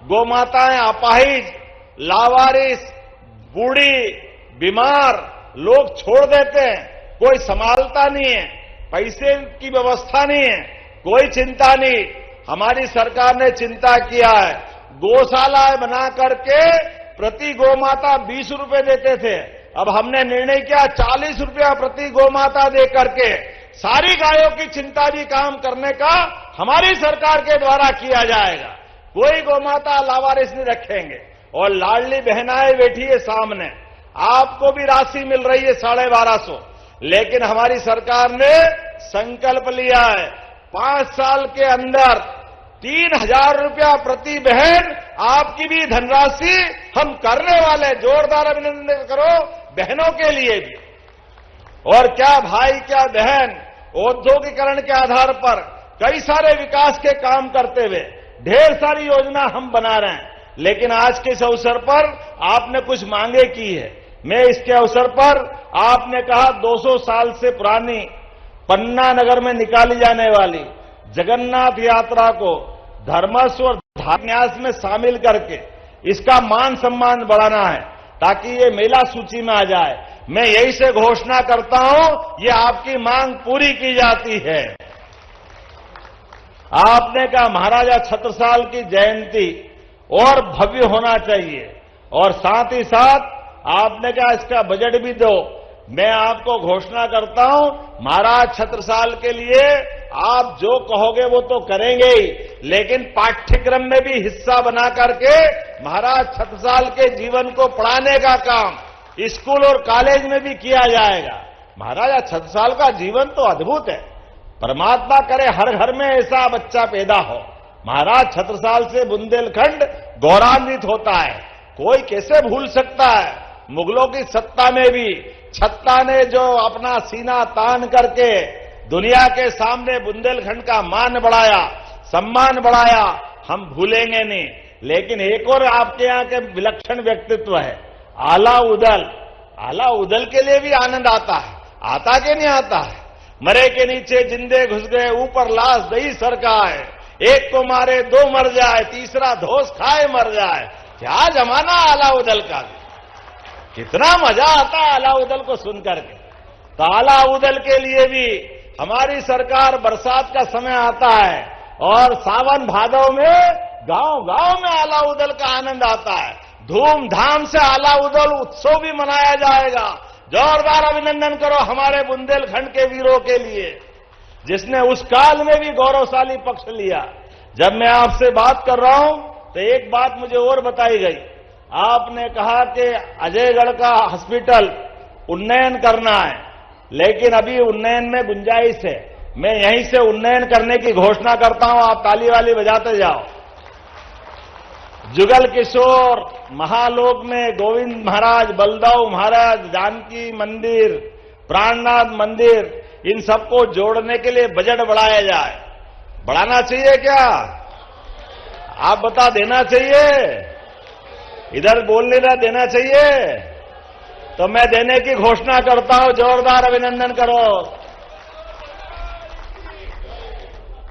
गौ माताएं अपाहिज, लावारिस, बूढ़ी, बीमार लोग छोड़ देते हैं, कोई संभालता नहीं है, पैसे की व्यवस्था नहीं है, कोई चिंता नहीं। हमारी सरकार ने चिंता किया है, गौशाला बना करके प्रति गौमाता 20 रुपए देते थे, अब हमने निर्णय किया 40 रुपया प्रति गौमाता दे करके सारी गायों की चिंता भी काम करने का हमारी सरकार के द्वारा किया जाएगा। कोई गौमाता लावारिस नहीं रखेंगे। और लाडली बहनाएं बैठी है सामने, आपको भी राशि मिल रही है 1250, लेकिन हमारी सरकार ने संकल्प लिया है 5 साल के अंदर 3,000 रुपया प्रति बहन आपकी भी धनराशि हम करने वाले। जोरदार अभिनंदन करो बहनों के लिए भी। और क्या भाई क्या बहन, औद्योगिकरण के आधार पर कई सारे विकास के काम करते हुए ढेर सारी योजना हम बना रहे हैं। लेकिन आज के इस अवसर पर आपने कुछ मांगे की है। मैं इसके अवसर पर आपने कहा 200 साल से पुरानी पन्ना नगर में निकाली जाने वाली जगन्नाथ यात्रा को धर्मस्व और न्यास में शामिल करके इसका मान सम्मान बढ़ाना है ताकि ये मेला सूची में आ जाए। मैं यही से घोषणा करता हूं, ये आपकी मांग पूरी की जाती है। आपने कहा महाराजा छत्रसाल की जयंती और भव्य होना चाहिए और साथ ही साथ आपने कहा इसका बजट भी दो। मैं आपको घोषणा करता हूं, महाराज छत्रसाल के लिए आप जो कहोगे वो तो करेंगे ही, लेकिन पाठ्यक्रम में भी हिस्सा बना करके महाराज छत्रसाल के जीवन को पढ़ाने का काम स्कूल और कॉलेज में भी किया जाएगा। महाराजा छत्रसाल का जीवन तो अद्भुत है। परमात्मा करे हर घर में ऐसा बच्चा पैदा हो। महाराज छत्रसाल से बुंदेलखंड गौरवान्वित होता है। कोई कैसे भूल सकता है, मुगलों की सत्ता में भी छत्ता ने जो अपना सीना तान करके दुनिया के सामने बुंदेलखंड का मान बढ़ाया, सम्मान बढ़ाया, हम भूलेंगे नहीं। लेकिन एक और आपके यहां के विलक्षण व्यक्तित्व है, आला उदल। आला उदल के लिए भी आनंद आता है, आता कि नहीं आता है? मरे के नीचे जिंदे घुस गए, ऊपर लाश दही सरकाए, एक को मारे दो मर जाए, तीसरा धोस खाए मर जाए। क्या जमाना आला उदल का, कितना मजा आता है आला उदल को सुनकर के। तो आला उदल के लिए भी हमारी सरकार, बरसात का समय आता है और सावन भादव में गांव गांव में आला उदल का आनंद आता है। धूमधाम से आला उदल उत्सव भी मनाया जाएगा। जोरदार अभिनंदन करो हमारे बुंदेलखंड के वीरों के लिए, जिसने उस काल में भी गौरवशाली पक्ष लिया। जब मैं आपसे बात कर रहा हूं तो एक बात मुझे और बताई गई। आपने कहा कि अजयगढ़ का हॉस्पिटल उन्नयन करना है, लेकिन अभी उन्नयन में गुंजाइश है। मैं यहीं से उन्नयन करने की घोषणा करता हूं, आप ताली वाली बजाते जाओ। जुगल किशोर महालोक में गोविंद महाराज, बलदाऊ महाराज, जानकी मंदिर, प्राणनाथ मंदिर, इन सबको जोड़ने के लिए बजट बढ़ाया जाए। बढ़ाना चाहिए क्या? आप बता, देना चाहिए? इधर बोलने ना देना चाहिए? तो मैं देने की घोषणा करता हूं। जोरदार अभिनंदन करो।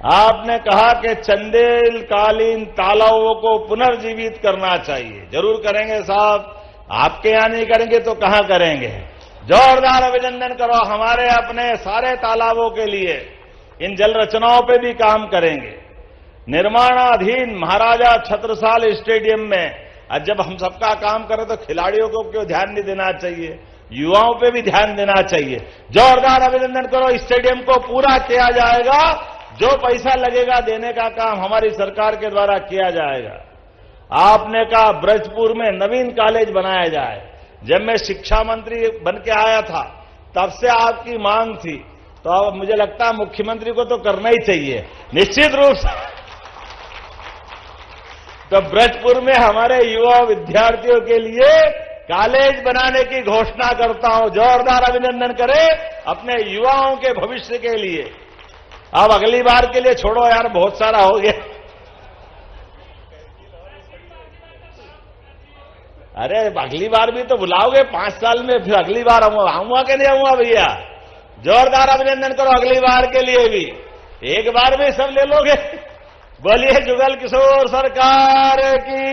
आपने कहा कि चंदेलकालीन तालाबों को पुनर्जीवित करना चाहिए। जरूर करेंगे साहब, आपके यहां नहीं करेंगे तो कहां करेंगे? जोरदार अभिनंदन करो हमारे अपने सारे तालाबों के लिए। इन जल रचनाओं पे भी काम करेंगे। निर्माणाधीन महाराजा छत्रसाल स्टेडियम में आज जब हम सबका काम करें तो खिलाड़ियों को क्यों ध्यान नहीं देना चाहिए? युवाओं पे भी ध्यान देना चाहिए। जोरदार अभिनंदन करो। स्टेडियम को पूरा किया जाएगा। जो पैसा लगेगा देने का काम हमारी सरकार के द्वारा किया जाएगा। आपने कहा ब्रजपुर में नवीन कॉलेज बनाया जाए। जब मैं शिक्षा मंत्री बन के आया था तब से आपकी मांग थी, तो अब मुझे लगता है मुख्यमंत्री को तो करना ही चाहिए निश्चित रूप से। तो ब्रजपुर में हमारे युवा विद्यार्थियों के लिए कॉलेज बनाने की घोषणा करता हूं। जोरदार अभिनंदन करें अपने युवाओं के भविष्य के लिए। अब अगली बार के लिए छोड़ो यार, बहुत सारा हो गया। अरे अगली बार भी तो बुलाओगे 5 साल में, फिर अगली बार आऊंगा कि नहीं आऊंगा भैया? जोरदार अभिनंदन करो अगली बार के लिए भी। एक बार में सब ले लोगे? बोलिए जुगल किशोर सरकार की।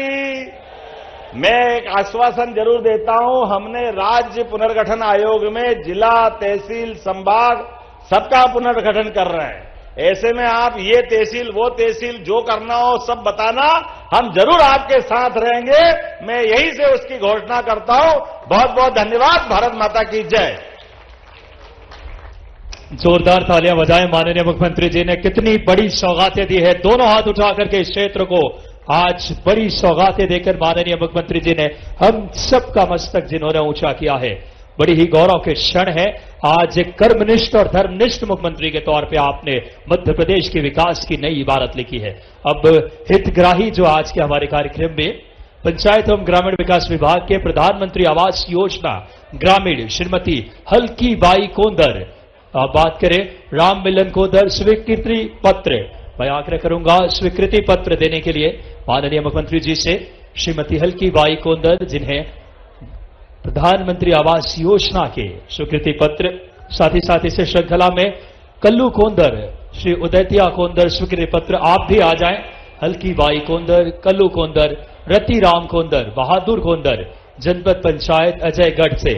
मैं एक आश्वासन जरूर देता हूं, हमने राज्य पुनर्गठन आयोग में जिला, तहसील, संभाग सबका पुनर्गठन कर रहे हैं। ऐसे में आप ये तहसील वो तहसील जो करना हो सब बताना, हम जरूर आपके साथ रहेंगे। मैं यहीं से उसकी घोषणा करता हूं। बहुत बहुत धन्यवाद। भारत माता की जय। जोरदार तालियां बजाएं। माननीय मुख्यमंत्री जी ने कितनी बड़ी सौगातें दी है। दोनों हाथ उठा करके इस क्षेत्र को आज बड़ी सौगातें देकर माननीय मुख्यमंत्री जी ने हम सबका मस्तक जिन्होंने ऊंचा किया है। बड़ी ही गौरव के क्षण है। आज एक कर्मनिष्ठ और धर्मनिष्ठ मुख्यमंत्री के तौर पे आपने मध्य प्रदेश के विकास की नई इबारत लिखी है। अब हितग्राही जो आज के हमारे कार्यक्रम में पंचायत एवं ग्रामीण विकास विभाग के प्रधानमंत्री आवास योजना ग्रामीण श्रीमती हल्की बाई कोंदर, बात करें राम मिलन कोंदर, स्वीकृति पत्र, मैं आग्रह करूंगा स्वीकृति पत्र देने के लिए माननीय मुख्यमंत्री जी से श्रीमती हल्की बाई कोंदर, जिन्हें प्रधानमंत्री आवास योजना के स्वीकृति पत्र, साथ ही साथ इसे श्रृंखला में कल्लू कोंदर, श्री उदयतिया कोंदर स्वीकृति पत्र। आप भी आ जाएं। हल्की बाई कोंदर, कल्लू कोंदर, रति राम कोंदर, बहादुर कोंदर, जनपद पंचायत अजयगढ़ से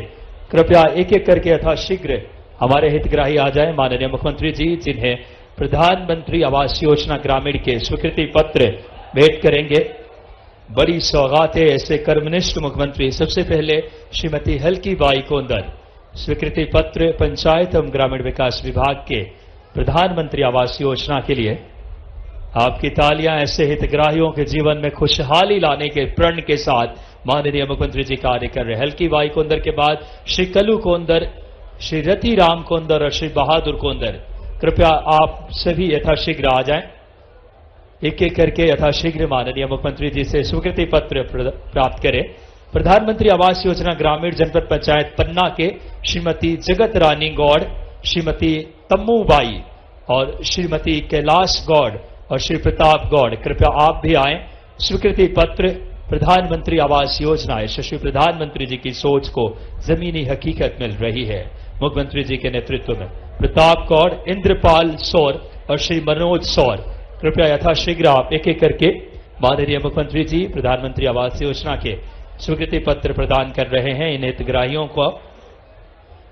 कृपया एक एक करके यथाशीघ्र हमारे हितग्राही आ जाएं। माननीय मुख्यमंत्री जी जिन्हें प्रधानमंत्री आवास योजना ग्रामीण के स्वीकृति पत्र भेंट करेंगे। बड़ी सौगात है ऐसे कर्मनिष्ठ मुख्यमंत्री। सबसे पहले श्रीमती हल्की बाई कोंदर स्वीकृति पत्र पंचायत एवं ग्रामीण विकास विभाग के प्रधानमंत्री आवास योजना के लिए। आपकी तालियां ऐसे हितग्राहियों के जीवन में खुशहाली लाने के प्रण के साथ माननीय मुख्यमंत्री जी कार्य कर रहे हैं। हल्की बाई कोंदर के बाद श्री कल्लू कोंदर, श्री रति राम कोंदर और श्री बहादुर कोंदर। कृपया आप सभी यथाशीघ्र आ जाएं। एक एक करके यथाशीघ्र माननीय मुख्यमंत्री जी से स्वीकृति पत्र प्राप्त करें। प्रधानमंत्री आवास योजना ग्रामीण जनपद पंचायत पन्ना के श्रीमती जगत रानी गौड़, श्रीमती तम्मू बाई और श्रीमती कैलाश गौड़ और श्री प्रताप गौड़, कृपया आप भी आएं। स्वीकृति पत्र प्रधानमंत्री आवास योजना यशस्वी प्रधानमंत्री जी की सोच को जमीनी हकीकत मिल रही है। मुख्यमंत्री जी के नेतृत्व में प्रताप गौड़, इंद्रपाल सौर और श्री मनोज सौर, कृपया यथाशीघ्र आप एक एक करके माननीय मुख्यमंत्री जी प्रधानमंत्री आवास योजना के स्वीकृति पत्र प्रदान कर रहे हैं। इन हितग्राहियों को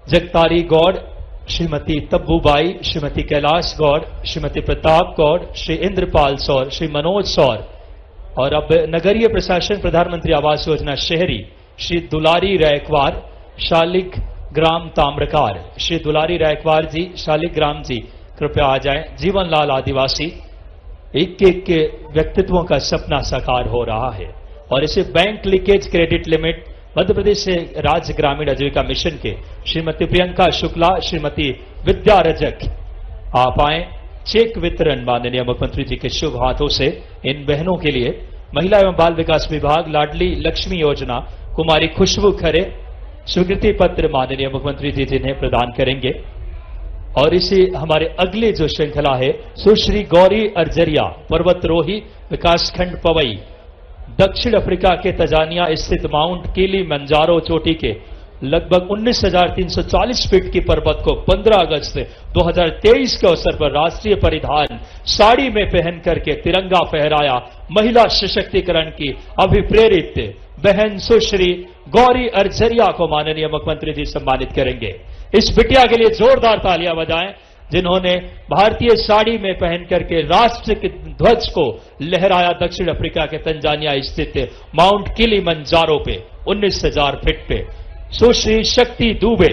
जगतारी गौड़, श्रीमती तब्बूबाई, श्रीमती कैलाश गौड़, श्रीमती प्रताप गौड़, श्री इंद्रपाल सौर, श्री मनोज सौर और अब नगरीय प्रशासन प्रधानमंत्री आवास योजना शहरी श्री दुलारी रैकवार, शालिक ग्राम ताम्रकार। श्री दुलारी रैकवार जी, शालिक ग्राम जी, कृपया आ जाएं। जीवनलाल आदिवासी, एक एक के व्यक्तित्वों का सपना साकार हो रहा है और इसे bank leakage credit limit Madhya Pradesh से राज्य ग्रामीण आजीविका मिशन के श्रीमती प्रियंका शुक्ला, श्रीमती विद्या रजक, आप आए। चेक वितरण माननीय मुख्यमंत्री जी के शुभ हाथों से इन बहनों के लिए। महिला एवं बाल विकास विभाग लाडली लक्ष्मी योजना कुमारी खुशबू खरे, स्वीकृति पत्र माननीय मुख्यमंत्री जी जिन्हें प्रदान करेंगे। और इसी हमारे अगले जो श्रृंखला है सुश्री गौरी अर्जरिया, पर्वतरोही, विकासखंड पवई, दक्षिण अफ्रीका के तजानिया स्थित माउंट किलिमंजारो चोटी के लगभग 19,340 फीट की पर्वत को 15 अगस्त 2023 के अवसर पर राष्ट्रीय परिधान साड़ी में पहन करके तिरंगा फहराया। महिला सशक्तिकरण की अभिप्रेरित बहन सुश्री गौरी अर्जरिया को माननीय मुख्यमंत्री जी सम्मानित करेंगे। इस बिटिया के लिए जोरदार तालियां बजाएं जिन्होंने भारतीय साड़ी में पहन करके राष्ट्र के ध्वज को लहराया दक्षिण अफ्रीका के तंजानिया स्थित माउंट किलिमंजारो पे 19,000 फीट पे। सुश्री शक्ति दुबे,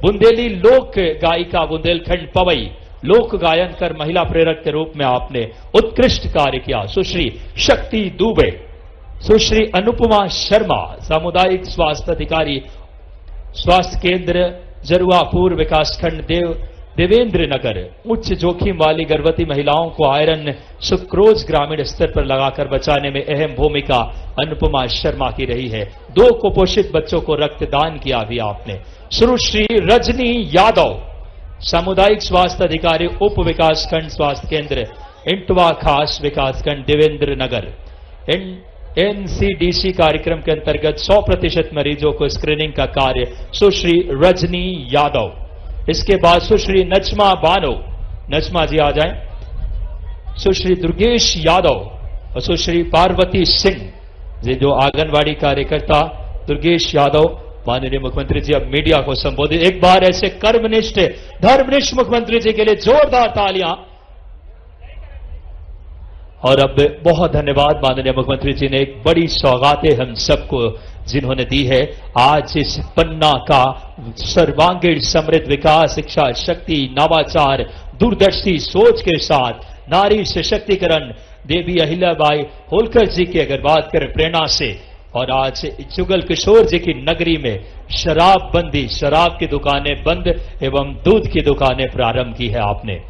बुंदेली लोक गायिका, बुंदेलखंड पवई, लोक गायन कर महिला प्रेरक के रूप में आपने उत्कृष्ट कार्य किया। सुश्री शक्ति दुबे। सुश्री अनुपमा शर्मा, सामुदायिक स्वास्थ्य अधिकारी, स्वास्थ्य केंद्र जरुआपुर, विकासखंड देवेंद्र नगर, उच्च जोखिम वाली गर्भवती महिलाओं को आयरन सुक्रोज ग्रामीण स्तर पर लगाकर बचाने में अहम भूमिका अनुपमा शर्मा की रही है। 2 कुपोषित बच्चों को रक्तदान किया भी आपने। सुश्री रजनी यादव, सामुदायिक स्वास्थ्य अधिकारी, उप विकासखंड स्वास्थ्य केंद्र इंटवा खास, विकासखंड देवेंद्र नगर। एनसीडीसी कार्यक्रम के अंतर्गत 100% मरीजों को स्क्रीनिंग का कार्य सुश्री रजनी यादव। इसके बाद सुश्री नजमा बानो, नजमा जी आ जाएं। सुश्री दुर्गेश यादव और सुश्री पार्वती सिंह जी जो आंगनवाड़ी कार्यकर्ता दुर्गेश यादव। माननीय मुख्यमंत्री जी अब मीडिया को संबोधित। एक बार ऐसे कर्मनिष्ठ धर्मनिष्ठ मुख्यमंत्री जी के लिए जोरदार तालियां। और अब बहुत धन्यवाद माननीय मुख्यमंत्री जी ने एक बड़ी सौगातें हम सबको जिन्होंने दी है। आज इस पन्ना का सर्वांगीण समृद्ध विकास, शिक्षा, शक्ति, नवाचार, दूरदर्शी सोच के साथ नारी सशक्तिकरण देवी अहिल्याबाई होलकर जी की अगर बात करें प्रेरणा से, और आज जुगल किशोर जी की नगरी में शराब बंदी, शराब की दुकानें बंद एवं दूध की दुकानें प्रारंभ की है आपने।